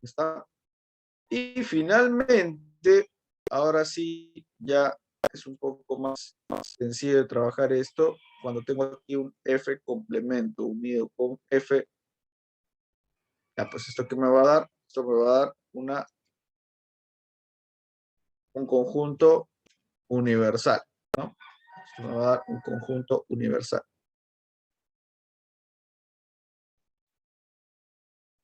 ¿Está? Y finalmente, ahora sí, ya es un poco más sencillo de trabajar esto cuando tengo aquí un F complemento unido con F. Ya, pues esto que me va a dar, esto me va a dar un conjunto universal, ¿no? Esto me va a dar un conjunto universal.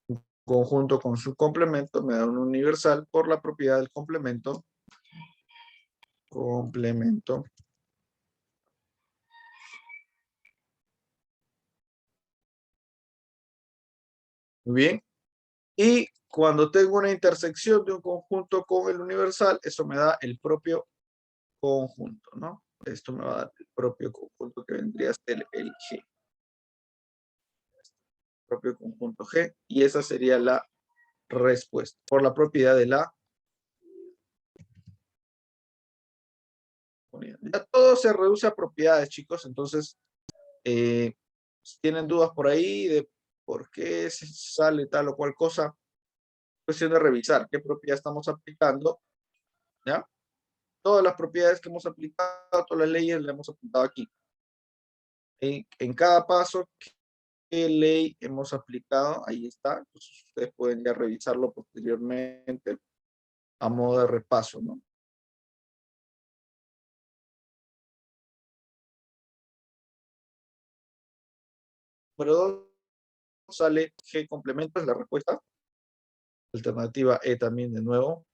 Un conjunto con su complemento me da un universal por la propiedad del complemento. Complemento. Muy bien. Y cuando tengo una intersección de un conjunto con el universal, eso me da el propio conjunto, ¿no? Esto me va a dar el propio conjunto que vendría a ser el G. Propio conjunto G. Y esa sería la respuesta. Por la propiedad de la unidad. Ya todo se reduce a propiedades, chicos. Entonces, si tienen dudas por ahí de por qué se sale tal o cual cosa, cuestión de revisar qué propiedad estamos aplicando, ¿ya? Todas las propiedades que hemos aplicado, todas las leyes las hemos aplicado aquí. En cada paso, qué ley hemos aplicado, ahí está. Entonces, ustedes pueden ya revisarlo posteriormente a modo de repaso, ¿no? Número 2 sale G complemento, es la respuesta. Alternativa E también de nuevo.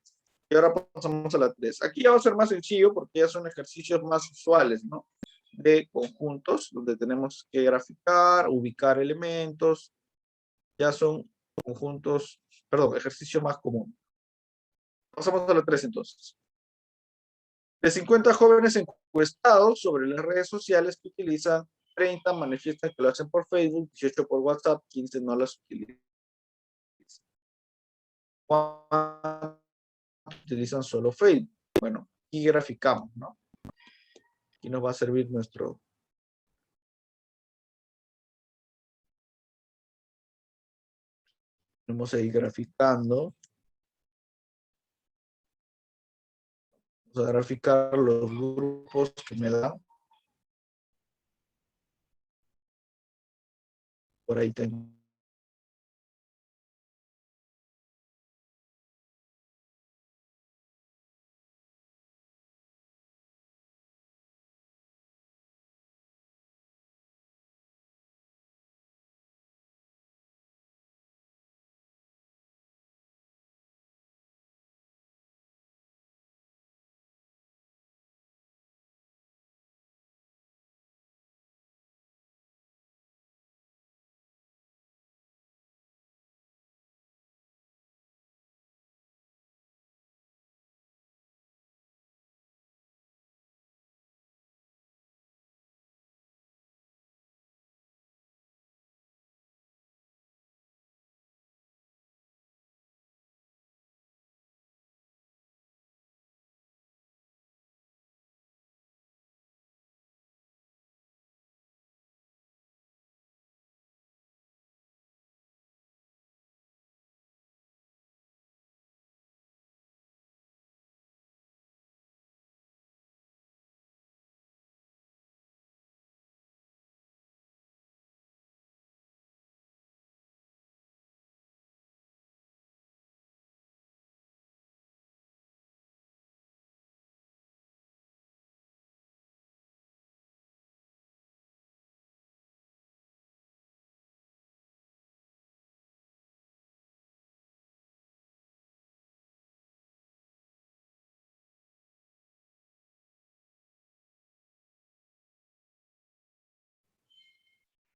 Y ahora pasamos a la 3. Aquí ya va a ser más sencillo porque ya son ejercicios más usuales, ¿no? De conjuntos, donde tenemos que graficar, ubicar elementos. Ya son conjuntos, perdón, ejercicio más común. Pasamos a la 3 entonces. De 50 jóvenes encuestados sobre las redes sociales que utilizan, 30 manifiestan que lo hacen por Facebook, 18 por WhatsApp, 15 no las utilizan. ¿Cuántos utilizan solo Facebook? Bueno, aquí graficamos, ¿no? Aquí nos va a servir nuestro... Vamos a ir graficando. Vamos a graficar los grupos que me dan. Por ahí tengo.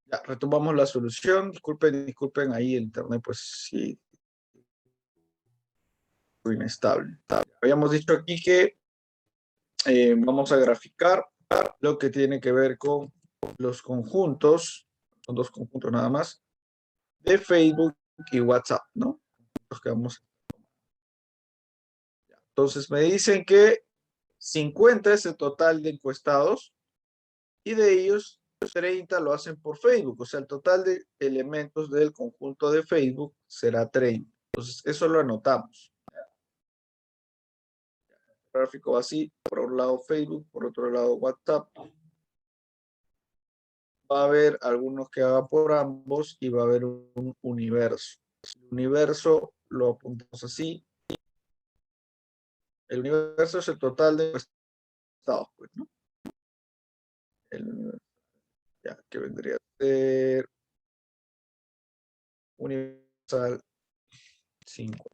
Ya, retomamos la solución. Disculpen ahí el internet, pues sí, fue inestable. Habíamos dicho aquí que vamos a graficar lo que tiene que ver con los conjuntos, son dos conjuntos nada más, de Facebook y WhatsApp, ¿no? Los que vamos. Entonces me dicen que 50 es el total de encuestados y de ellos 30 lo hacen por Facebook, o sea, el total de elementos del conjunto de Facebook será 30. Entonces, eso lo anotamos. gráfico va así, por un lado Facebook, por otro lado WhatsApp. Va a haber algunos que hagan por ambos y va a haber un universo. El universo lo apuntamos así. El universo es el total de estados, pues, ¿no? Ya, que vendría a ser universal 5.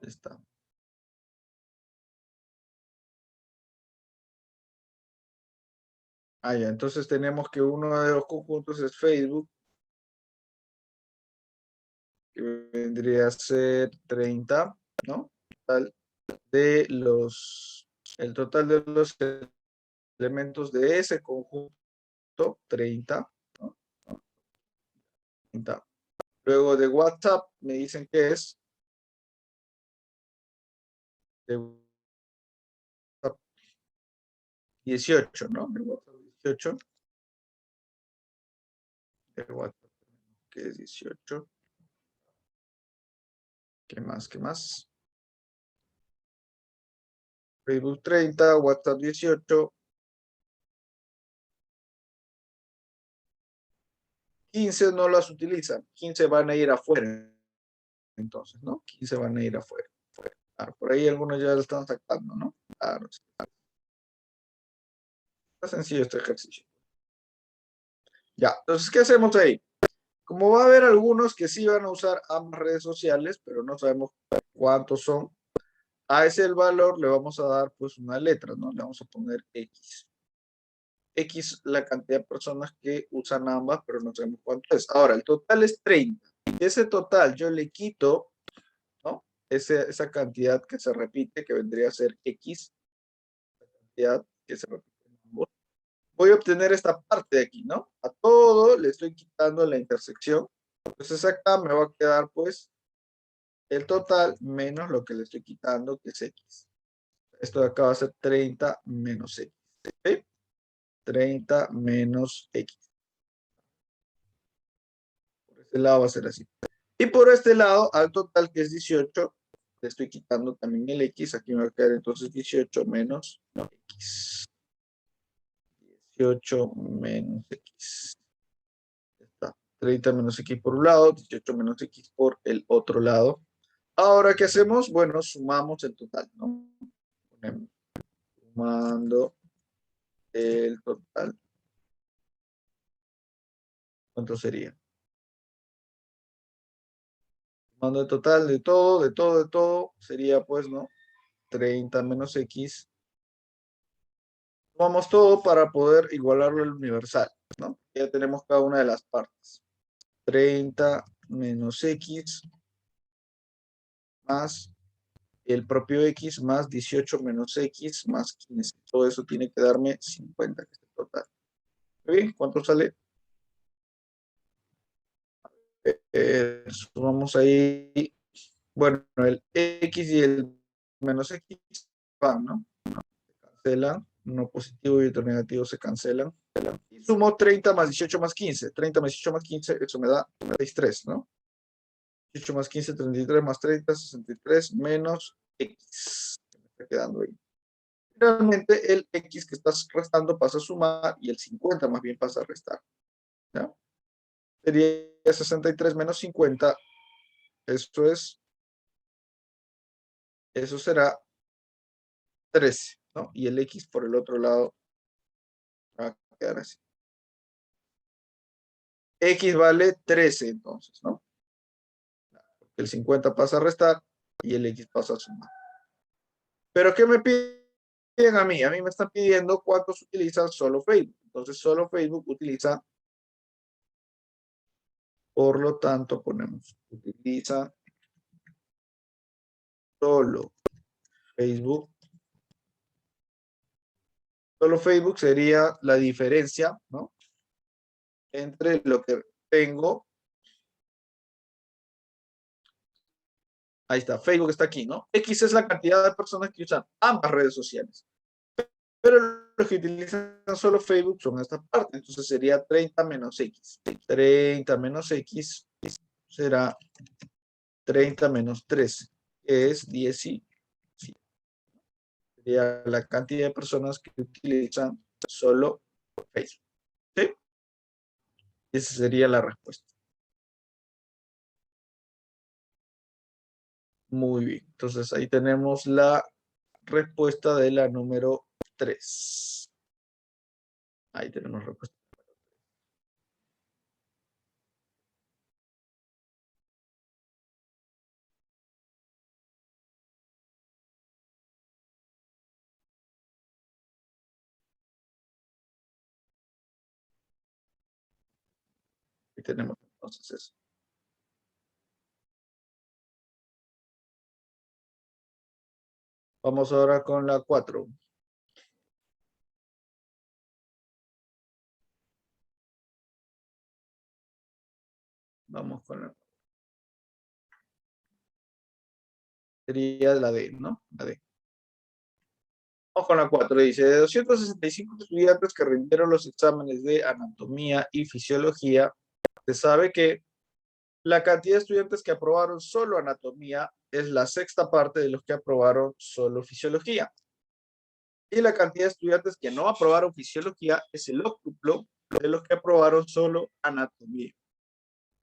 Está. Ah, ya, entonces tenemos que uno de los conjuntos es Facebook, que vendría a ser 30, ¿no? El total de los elementos de ese conjunto, 30, ¿no? 30. Luego de WhatsApp me dicen que es de WhatsApp 18, ¿no? De WhatsApp 18. De WhatsApp, que es 18. ¿Qué más? ¿Qué más? Facebook 30, WhatsApp 18. 15 no las utilizan. 15 van a ir afuera. Entonces, ¿no? 15 van a ir afuera. Claro, por ahí algunos ya lo están sacando, ¿no? Claro. Está sencillo este ejercicio. Ya, entonces, ¿qué hacemos ahí? Como va a haber algunos que sí van a usar ambas redes sociales, pero no sabemos cuántos son, a ese el valor le vamos a dar pues una letra, ¿no? Le vamos a poner X. X la cantidad de personas que usan ambas, pero no sabemos cuánto es. Ahora, el total es 30. Ese total yo le quito, ¿no? Esa cantidad que se repite, que vendría a ser X, cantidad que se repite en ambos. Voy a obtener esta parte de aquí, ¿no? A todo le estoy quitando la intersección. Entonces acá me va a quedar pues el total menos lo que le estoy quitando, que es X. Esto de acá va a ser 30 menos X. ¿Sí? 30 menos X. Por este lado va a ser así. Y por este lado, al total que es 18, le estoy quitando también el X. Aquí me va a quedar entonces 18 menos X. 18 menos X. Está. 30 menos X por un lado, 18 menos X por el otro lado. Ahora, ¿qué hacemos? Bueno, sumamos el total, ¿no? Ponemos sumando el total. ¿Cuánto sería? Sumando el total de todo, sería pues, ¿no? 30 menos X. Sumamos todo para poder igualarlo al universal, ¿no? Ya tenemos cada una de las partes. 30 menos X más el propio X más 18 menos X más 15. Todo eso tiene que darme 50, que es el total. ¿Bien? ¿Cuánto sale? Sumamos ahí. Bueno, el X y el menos X van, ¿no? Se cancelan. Uno positivo y otro negativo se cancelan. Y sumo 30 más 18 más 15. 30 más 18 más 15, eso me da 63, ¿no? 18 más 15, 33 más 30, 63 menos X. Me está quedando ahí. Realmente el X que estás restando pasa a sumar y el 50 más bien pasa a restar. ¿Ya? Sería 63 menos 50. Eso será 13, ¿no? Y el X por el otro lado va a quedar así. X vale 13 entonces, ¿no? El 50 pasa a restar y el X pasa a sumar. ¿Pero qué me piden a mí? A mí me están pidiendo cuántos utilizan solo Facebook. Entonces solo Facebook utiliza, por lo tanto ponemos, utiliza solo Facebook. Solo Facebook sería la diferencia, ¿no? Entre lo que tengo. Ahí está, Facebook está aquí, ¿no? X es la cantidad de personas que usan ambas redes sociales. Pero los que utilizan solo Facebook son esta parte. Entonces sería 30 menos X. 30 menos X será 30 menos 13, que es 17. sería la cantidad de personas que utilizan solo Facebook. ¿Sí? Esa sería la respuesta. Muy bien. Entonces ahí tenemos la respuesta de la número 3. Ahí tenemos respuesta. Ahí tenemos entonces eso. Vamos ahora con la 4. Vamos con la... Sería la D, ¿no? La D. Vamos con la 4. Dice, de 265 estudiantes que rindieron los exámenes de anatomía y fisiología, se sabe que la cantidad de estudiantes que aprobaron solo anatomía es la sexta parte de los que aprobaron solo fisiología. Y la cantidad de estudiantes que no aprobaron fisiología es el óctuplo de los que aprobaron solo anatomía.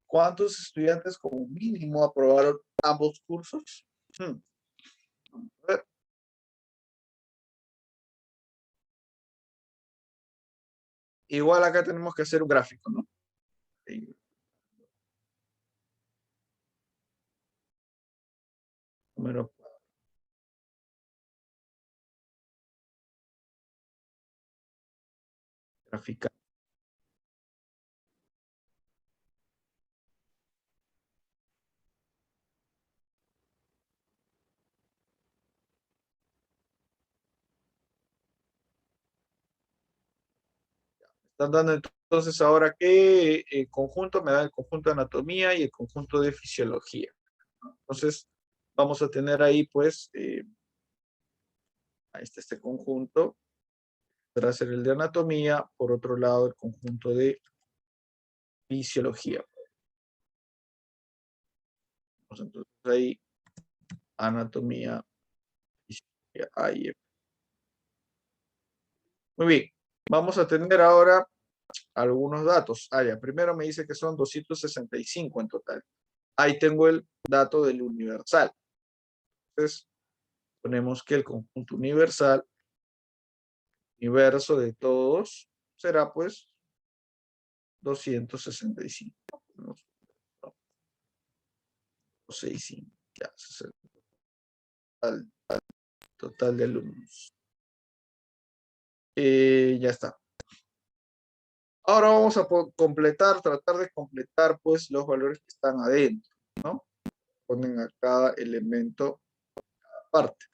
¿Cuántos estudiantes como mínimo aprobaron ambos cursos? Vamos a ver. Igual acá tenemos que hacer un gráfico, ¿no? Número gráfica. Están dando entonces ahora qué conjunto, me da el conjunto de anatomía y el conjunto de fisiología. Entonces, vamos a tener ahí, pues, ahí está este conjunto, podrá ser el de anatomía, por otro lado, el conjunto de fisiología. Entonces, ahí, anatomía, fisiología, ahí. Muy bien, vamos a tener ahora algunos datos. Ya, primero me dice que son 265 en total. Ahí tengo el dato del universal. Entonces, ponemos que el conjunto universal, universo de todos, será pues 265. 65, ya, ese es el total de alumnos. Ya está. Ahora vamos a completar, tratar de completar pues los valores que están adentro, ¿no? Ponen a cada elemento aparte.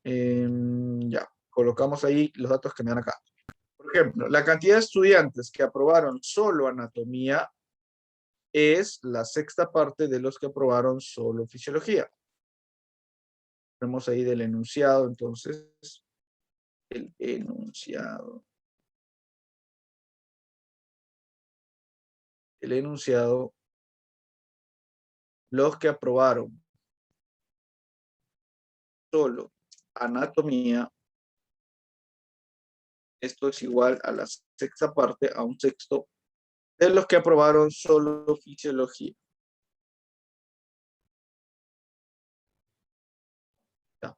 Ya, colocamos ahí los datos que me dan acá. Por ejemplo, la cantidad de estudiantes que aprobaron solo anatomía es la sexta parte de los que aprobaron solo fisiología. Tenemos ahí del enunciado, entonces, el enunciado. El enunciado, los que aprobaron solo anatomía, esto es igual a la sexta parte, a un sexto, de los que aprobaron solo fisiología. Ya.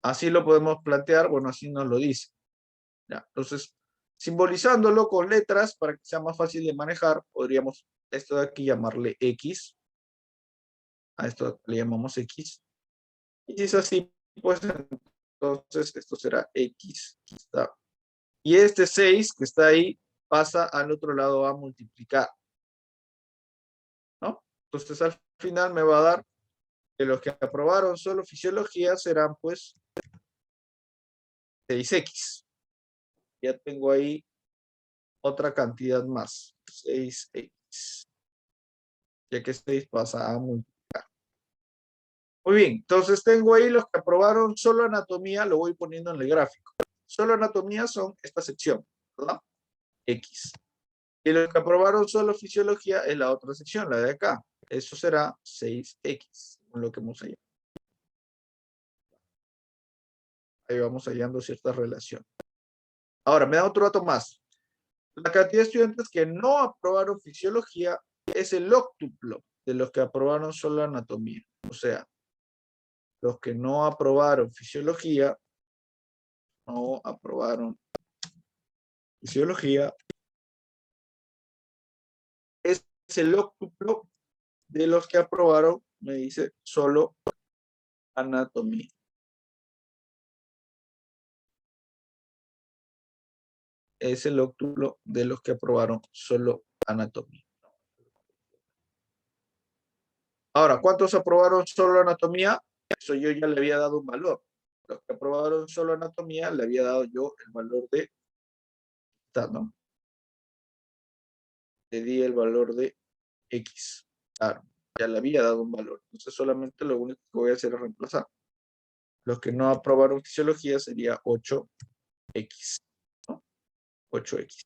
Así lo podemos plantear, bueno, así nos lo dice. Ya. Entonces, simbolizándolo con letras para que sea más fácil de manejar, podríamos esto de aquí llamarle X. A esto le llamamos X. Y si es así, pues entonces esto será X. Aquí está. Y este 6 que está ahí pasa al otro lado a multiplicar, ¿no? Entonces al final me va a dar que los que aprobaron solo fisiología serán pues 6X. Ya tengo ahí otra cantidad más, 6X, ya que 6 pasa a multiplicar. Muy bien, entonces tengo ahí los que aprobaron solo anatomía, lo voy poniendo en el gráfico. Solo anatomía son esta sección, ¿verdad? X. Y los que aprobaron solo fisiología es la otra sección, la de acá. Eso será 6x, según lo que hemos hallado. Ahí vamos hallando cierta relación. Ahora, me da otro dato más. La cantidad de estudiantes que no aprobaron fisiología es el óctuplo de los que aprobaron solo anatomía. O sea, los que no aprobaron fisiología, es el óctuplo de los que aprobaron, me dice, solo anatomía. Es el óctuplo de los que aprobaron solo anatomía. Ahora, ¿cuántos aprobaron solo anatomía? Eso yo ya le había dado un valor. Los que aprobaron solo anatomía le había dado yo el valor de ¿no? Le di el valor de X. Claro, ya le había dado un valor. Entonces solamente lo único que voy a hacer es reemplazar. Los que no aprobaron fisiología sería 8X. ¿No? 8X.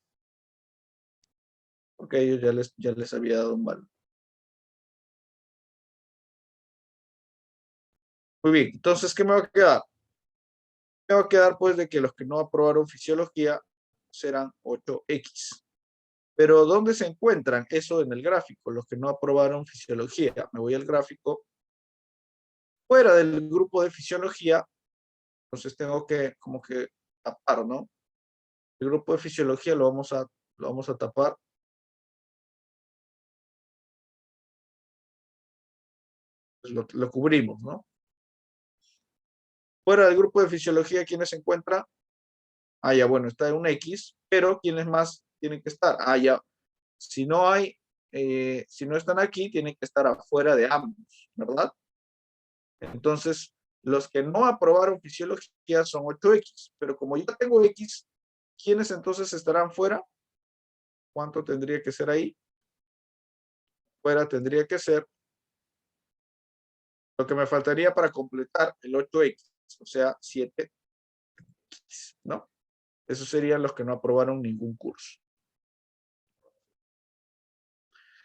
Porque a ellos ya les había dado un valor. Muy bien, entonces, ¿qué me va a quedar? Me va a quedar pues de que los que no aprobaron fisiología serán 8X. Pero ¿dónde se encuentran eso en el gráfico? Los que no aprobaron fisiología. Me voy al gráfico. Fuera del grupo de fisiología, entonces tengo que como que tapar, ¿no? El grupo de fisiología lo vamos a tapar. Pues lo cubrimos, ¿no? Fuera del grupo de fisiología, ¿quiénes se encuentran? Ah, ya, bueno, está en un X, pero ¿quiénes más tienen que estar? Ah, ya, si no hay, si no están aquí, tienen que estar afuera de ambos, ¿verdad? Entonces, los que no aprobaron fisiología son 8X, pero como ya tengo X, ¿quiénes entonces estarán fuera? ¿Cuánto tendría que ser ahí? Fuera tendría que ser lo que me faltaría para completar el 8X, o sea, 7X, ¿no? Esos serían los que no aprobaron ningún curso.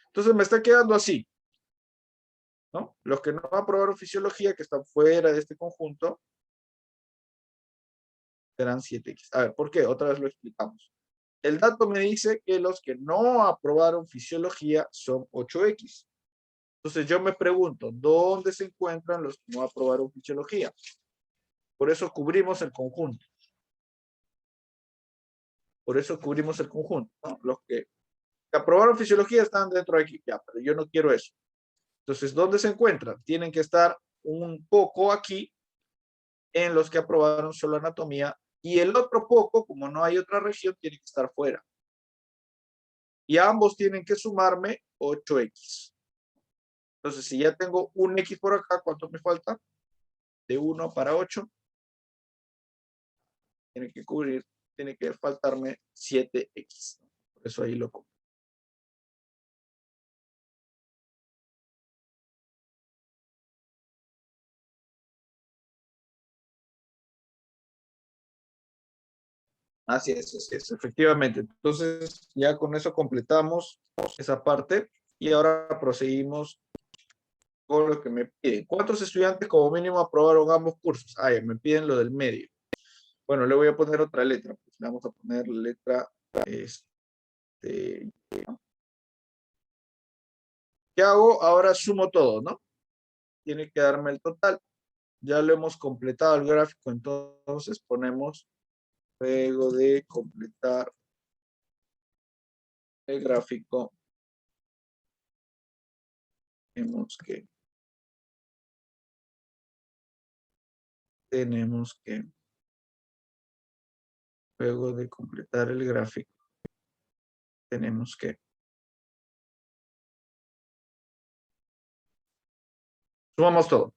Entonces me está quedando así, ¿no? Los que no aprobaron fisiología, que están fuera de este conjunto, serán 7X. A ver, ¿por qué? Otra vez lo explicamos. El dato me dice que los que no aprobaron fisiología son 8X. Entonces yo me pregunto, ¿dónde se encuentran los que no aprobaron fisiología? Por eso cubrimos el conjunto. Por eso cubrimos el conjunto, ¿no? Los que aprobaron fisiología están dentro de aquí, ya, pero yo no quiero eso. Entonces, ¿dónde se encuentran? Tienen que estar un poco aquí en los que aprobaron solo anatomía y el otro poco, como no hay otra región, tiene que estar fuera. Y ambos tienen que sumarme 8X. Entonces, si ya tengo un X por acá, ¿cuánto me falta? De 1 para 8. Tiene que faltarme 7X. Por eso ahí lo pongo. Así es, efectivamente. Entonces, ya con eso completamos esa parte y ahora proseguimos con lo que me piden. ¿Cuántos estudiantes como mínimo aprobaron ambos cursos? Ah, ya, me piden lo del medio. Bueno, le voy a poner otra letra. Pues le vamos a poner la letra ¿Qué hago? Ahora sumo todo, ¿no? Tiene que darme el total. Ya lo hemos completado el gráfico, entonces ponemos luego de completar el gráfico. Tenemos que luego de completar el gráfico, tenemos que sumamos todo.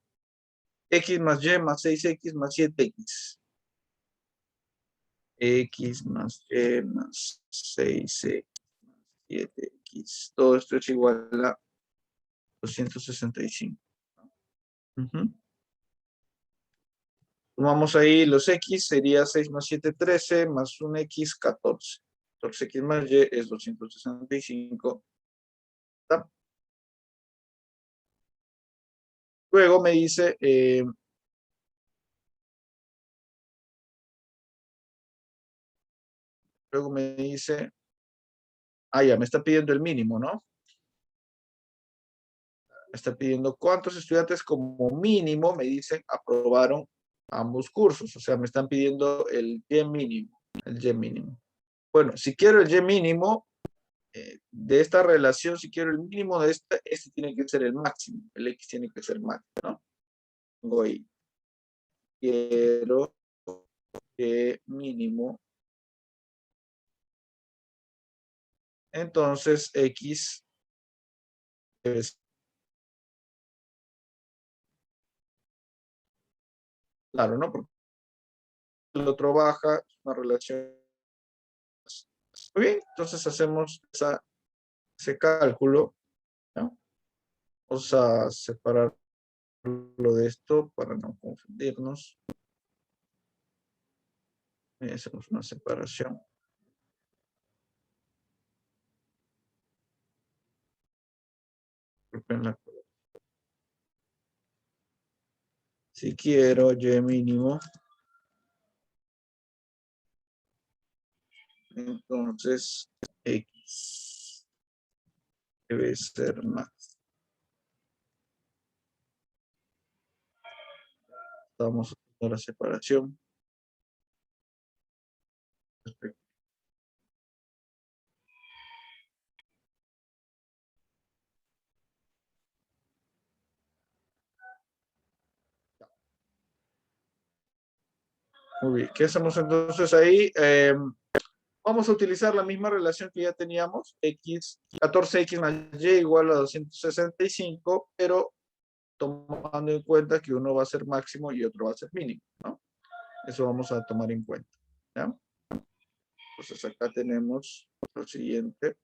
X más Y más 6X más 7X. X más Y más 6X más 7X. Todo esto es igual a 265. Sumamos ahí los X, sería 6 más 7, 13, más un X, 14. 14X más Y es 265. ¿Está? Luego me dice, ya me está pidiendo el mínimo, ¿no? Me está pidiendo cuántos estudiantes como mínimo, me dicen, aprobaron ambos cursos. O sea, me están pidiendo el Y mínimo, el Y mínimo. Bueno, si quiero el Y mínimo de esta relación, si quiero el mínimo de esta, este tiene que ser el máximo. El X tiene que ser máximo, ¿no? Pongo ahí. Quiero Y mínimo. Entonces, X debe ser, claro, ¿no? Porque el otro baja, es una relación. Muy bien, entonces hacemos ese cálculo, ¿no? Vamos a separarlo de esto para no confundirnos. Hacemos una separación. Si quiero Y mínimo, entonces X debe ser más. Vamos a hacer la separación. Muy bien, ¿qué hacemos entonces ahí? Vamos a utilizar la misma relación que ya teníamos, 14x más y igual a 265, pero tomando en cuenta que uno va a ser máximo y otro va a ser mínimo, ¿no? Eso vamos a tomar en cuenta, ¿ya? Entonces acá tenemos lo siguiente.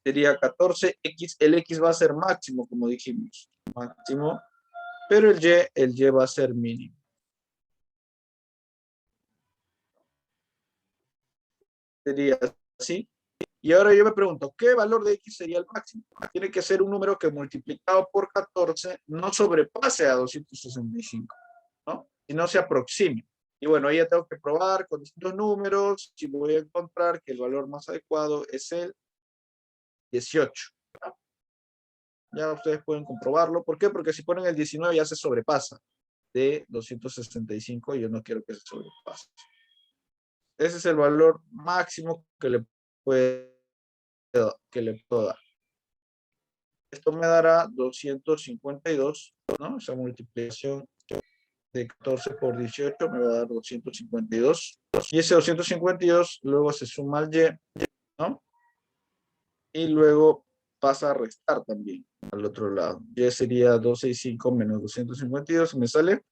Sería 14x, el x va a ser máximo, como dijimos, máximo, pero el y va a ser mínimo. Sería así. Y ahora yo me pregunto, ¿qué valor de x sería el máximo? Tiene que ser un número que multiplicado por 14 no sobrepase a 265, ¿no? Y no se aproxime. Y bueno, ahí ya tengo que probar con distintos números si voy a encontrar que el valor más adecuado es el 18. ¿No? Ya ustedes pueden comprobarlo. ¿Por qué? Porque si ponen el 19 ya se sobrepasa de 265 y yo no quiero que se sobrepase. Ese es el valor máximo que le puedo dar. Esto me dará 252, ¿no? Esa multiplicación de 14 por 18 me va a dar 252. Y ese 252 luego se suma al y, ¿no? Y luego pasa a restar también al otro lado. Y sería 265 menos 252 y me sale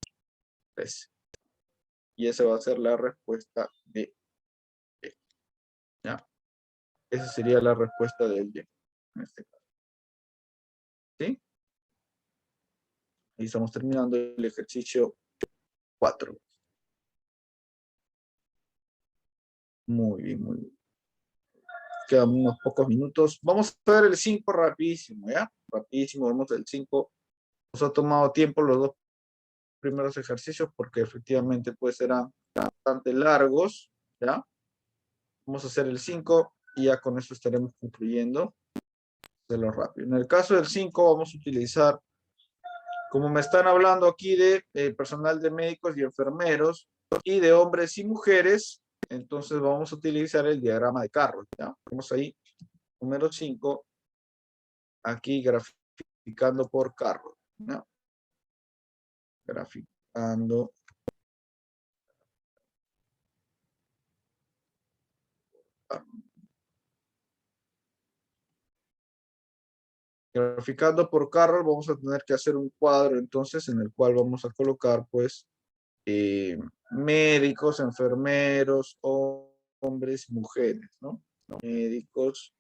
13. Y esa va a ser la respuesta de y. ¿Ya? Esa sería la respuesta del y en este caso. ¿Sí? Y estamos terminando el ejercicio 4. Muy bien, muy bien. Quedan unos pocos minutos. Vamos a ver el 5 rapidísimo, ¿ya? Rapidísimo, vamos al 5. Nos ha tomado tiempo los dos primeros ejercicios porque efectivamente pues serán bastante largos, ¿ya? Vamos a hacer el 5 y ya con eso estaremos concluyendo de lo rápido. En el caso del 5 vamos a utilizar, como me están hablando aquí de personal de médicos y enfermeros y de hombres y mujeres, entonces vamos a utilizar el diagrama de Carroll, ¿ya? Vamos ahí, número 5, aquí graficando por Carroll, ¿no? Graficando. Graficando por Carroll, vamos a tener que hacer un cuadro entonces en el cual vamos a colocar pues médicos, enfermeros, hombres, mujeres, ¿no? Médicos,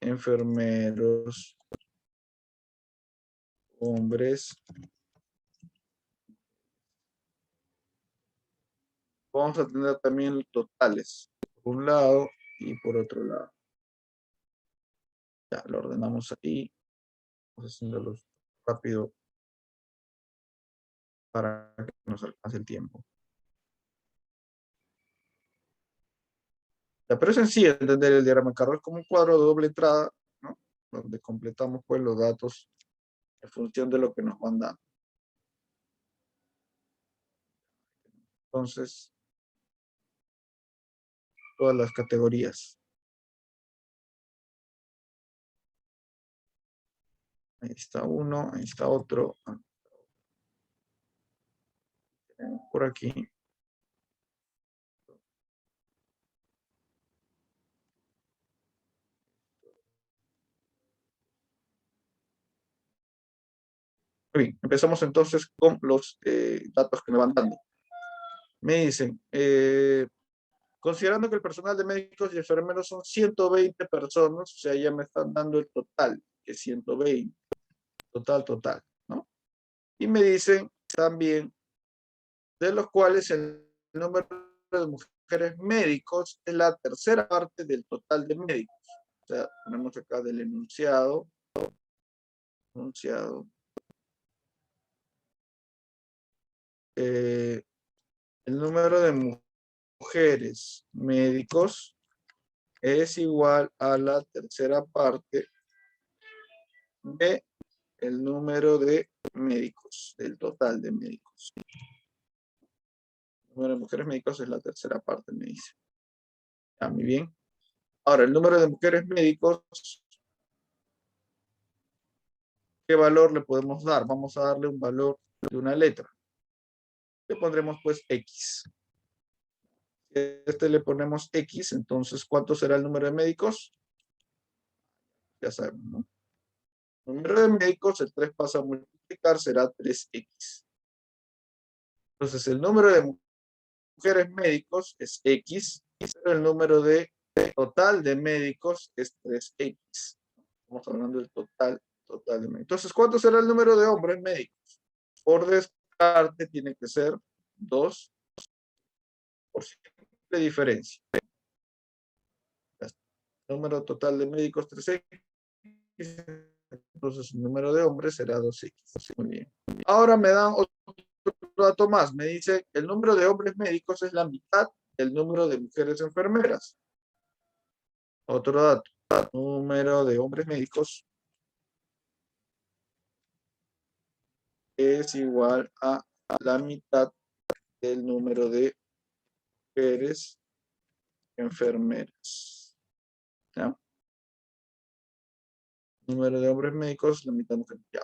enfermeros, hombres. Vamos a tener también totales, por un lado y por otro lado. Ya, lo ordenamos ahí. Vamos haciéndolo rápido para que nos alcance el tiempo. Ya, pero es sencillo entender el diagrama carro. Es como un cuadro de doble entrada, ¿no? Donde completamos pues los datos en función de lo que nos van dando. Entonces, todas las categorías. Ahí está uno, ahí está otro. Por aquí. Bien, empezamos entonces con los datos que me van dando. Me dicen, considerando que el personal de médicos y enfermeros son 120 personas, o sea, ya me están dando el total, que es 120, total, ¿no? Y me dicen también, de los cuales el número de mujeres médicos es la tercera parte del total de médicos. O sea, ponemos acá del enunciado, el número de mujeres médicos es igual a la tercera parte de el número de médicos, del total de médicos. El número de mujeres médicos es la tercera parte, me dice. Ah, muy bien. Ahora, el número de mujeres médicos, ¿qué valor le podemos dar? Vamos a darle un valor de una letra. Le pondremos pues X. Si a este le ponemos X, entonces, ¿cuánto será el número de médicos? Ya sabemos, ¿no? El número de médicos, el 3 pasa a multiplicar, será 3X. Entonces, el número de mujeres médicos es X, pero el número de total de médicos es 3X. Estamos hablando del total de médicos. Entonces, ¿cuánto será el número de hombres médicos? Por descarte tiene que ser 2 por simple diferencia. El número total de médicos 3X, entonces el número de hombres será 2X. Muy bien. Ahora me dan otro dato más. Me dice, el número de hombres médicos es la mitad del número de mujeres enfermeras. Otro dato. Número de hombres médicos es igual a la mitad del número de mujeres enfermeras. ¿Ya? Número de hombres médicos, la mitad de mujeres. Ya.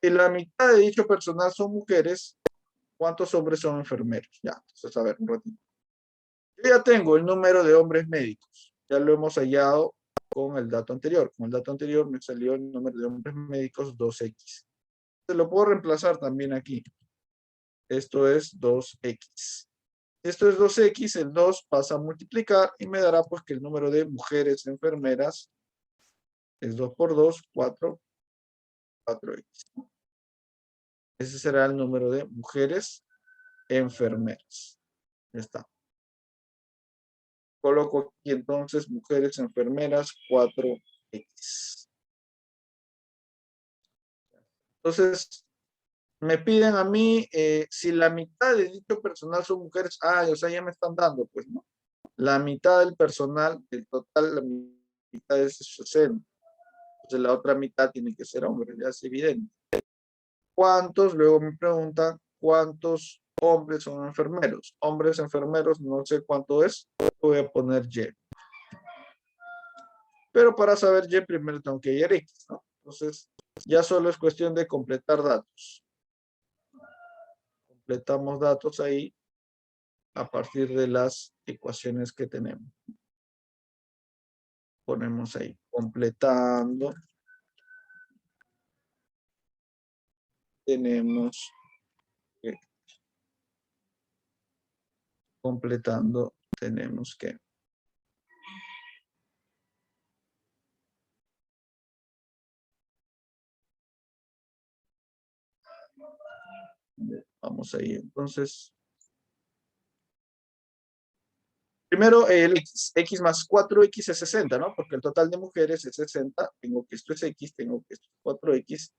Y la mitad de dicho personal son mujeres. ¿Cuántos hombres son enfermeros? Ya, entonces a ver, un ratito. Yo ya tengo el número de hombres médicos. Ya lo hemos hallado con el dato anterior. Con el dato anterior me salió el número de hombres médicos 2X. Se lo puedo reemplazar también aquí. Esto es 2X. Esto es 2X, el 2 pasa a multiplicar y me dará pues que el número de mujeres enfermeras es 2 por 2, 4, 4X. Ese será el número de mujeres enfermeras. Ya está. Coloco aquí entonces mujeres enfermeras 4X. Entonces, me piden a mí si la mitad de dicho personal son mujeres. Ah, o sea, ya me están dando, pues, ¿no? La mitad del personal, del total, la mitad es 60. Entonces, la otra mitad tiene que ser hombre, ya es evidente. ¿Cuántos? Luego me preguntan, ¿cuántos hombres son enfermeros? Hombres enfermeros, no sé cuánto es, voy a poner Y. Pero para saber Y, primero tengo que hallar X, ¿no? Entonces, ya solo es cuestión de completar datos. Completamos datos ahí a partir de las ecuaciones que tenemos. Ponemos ahí, completando. Tenemos que, completando, tenemos que. Vamos ahí, entonces. Primero, el x más 4x es 60, ¿no? Porque el total de mujeres es 60. Tengo que esto es x, tengo que esto es 4x.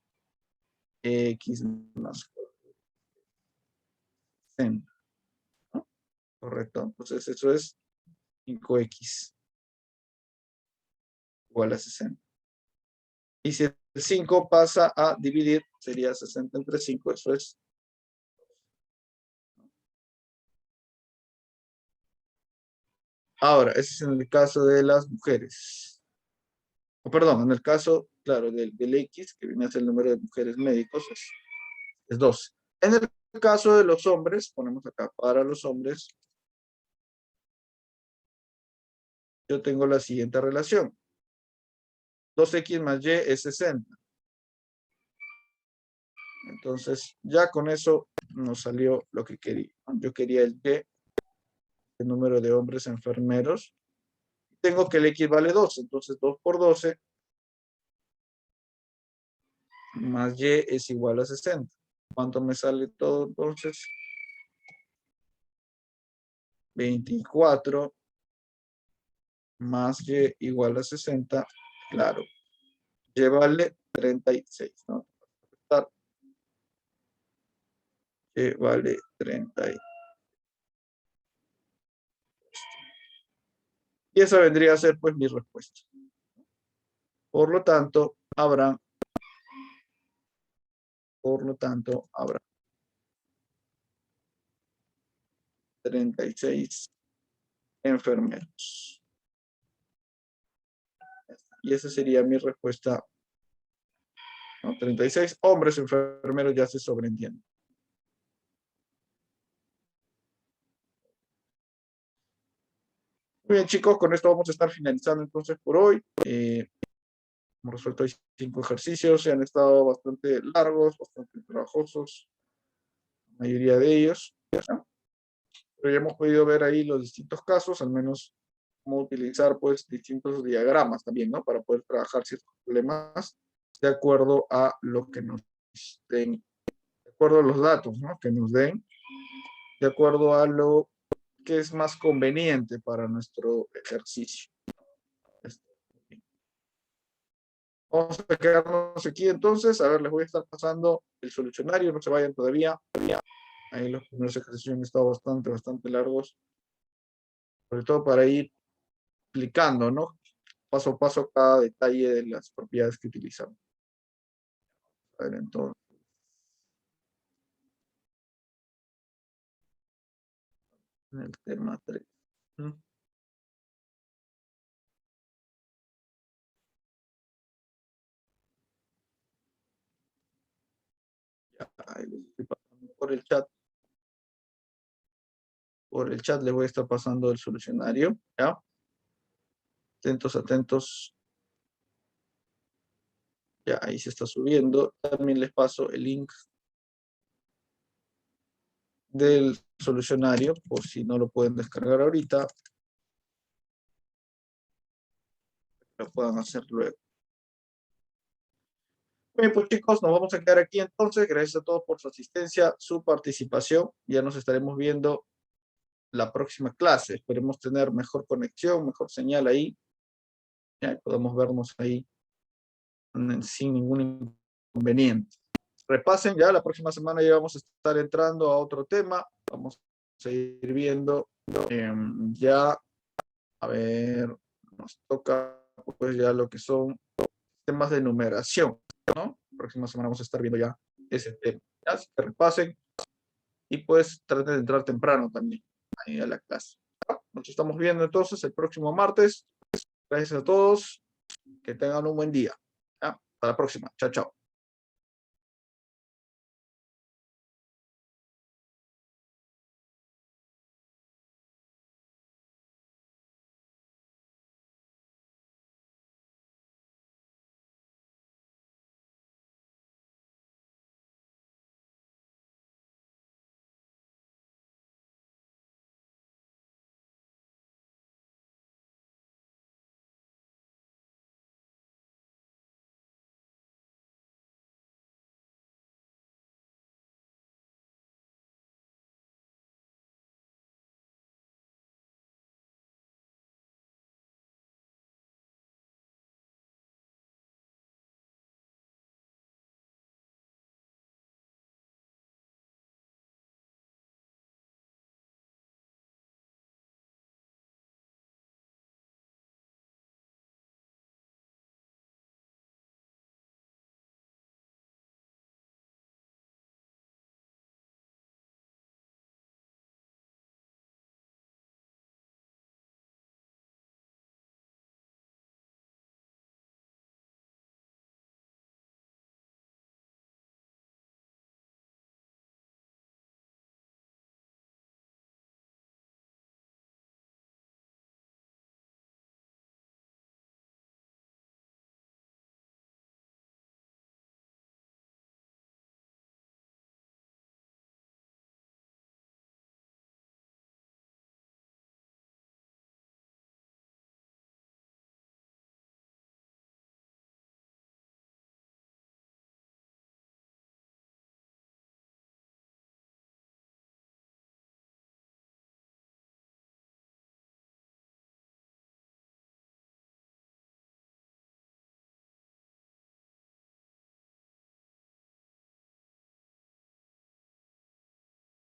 X más 60, ¿no? Correcto. Entonces, eso es 5x igual a 60. Y si el 5 pasa a dividir, sería 60 entre 5, eso es. Ahora, ese es en el caso de las mujeres. O perdón, en el caso, claro, del X, que viene a ser el número de mujeres médicos, es 12. En el caso de los hombres, ponemos acá para los hombres, yo tengo la siguiente relación. 2x más y es 60. Entonces, ya con eso nos salió lo que quería. Yo quería el y, el número de hombres enfermeros. Tengo que el x vale 12, entonces 2 por 12 más y es igual a 60. ¿Cuánto me sale todo entonces? 24 más y igual a 60. Claro, y vale 36, ¿no? Y vale 30. Y esa vendría a ser pues mi respuesta. Por lo tanto, habrá 36 enfermeros. Y esa sería mi respuesta, ¿no? 36 hombres enfermeros, ya se sobreentiende. Muy bien, chicos, con esto vamos a estar finalizando entonces por hoy. Hemos resuelto 5 ejercicios, se han estado bastante largos, bastante trabajosos, la mayoría de ellos, ¿no? Pero ya hemos podido ver ahí los distintos casos, al menos cómo utilizar pues distintos diagramas también, ¿no? Para poder trabajar ciertos problemas de acuerdo a lo que nos den, de acuerdo a los datos, ¿no? Que nos den, de acuerdo a lo que es más conveniente para nuestro ejercicio. Vamos a quedarnos aquí entonces. A ver, les voy a estar pasando el solucionario, no se vayan todavía. Ahí los primeros ejercicios han estado bastante largos, sobre todo para ir explicando, ¿no? Paso a paso cada detalle de las propiedades que utilizamos. A ver, entonces, en el tema 3. Ya, ahí les estoy pasando por el chat. Por el chat les voy a estar pasando el solucionario, ¿ya? Atentos, atentos. Ya, ahí se está subiendo. También les paso el link del solucionario, por si no lo pueden descargar ahorita, lo puedan hacer luego. Bien, pues chicos, nos vamos a quedar aquí entonces. Gracias a todos por su asistencia, su participación. Ya nos estaremos viendo la próxima clase. Esperemos tener mejor conexión, mejor señal ahí. Ya podemos vernos ahí sin ningún inconveniente. Repasen ya, la próxima semana ya vamos a estar entrando a otro tema. Vamos a ir viendo ya, a ver, nos toca pues ya lo que son temas de numeración, ¿no? La próxima semana vamos a estar viendo ya ese tema. Ya, así que repasen y pues traten de entrar temprano también ahí a la clase. Nos estamos viendo entonces el próximo martes. Gracias a todos. Que tengan un buen día. ¿Ya? Hasta la próxima. Chao, chao.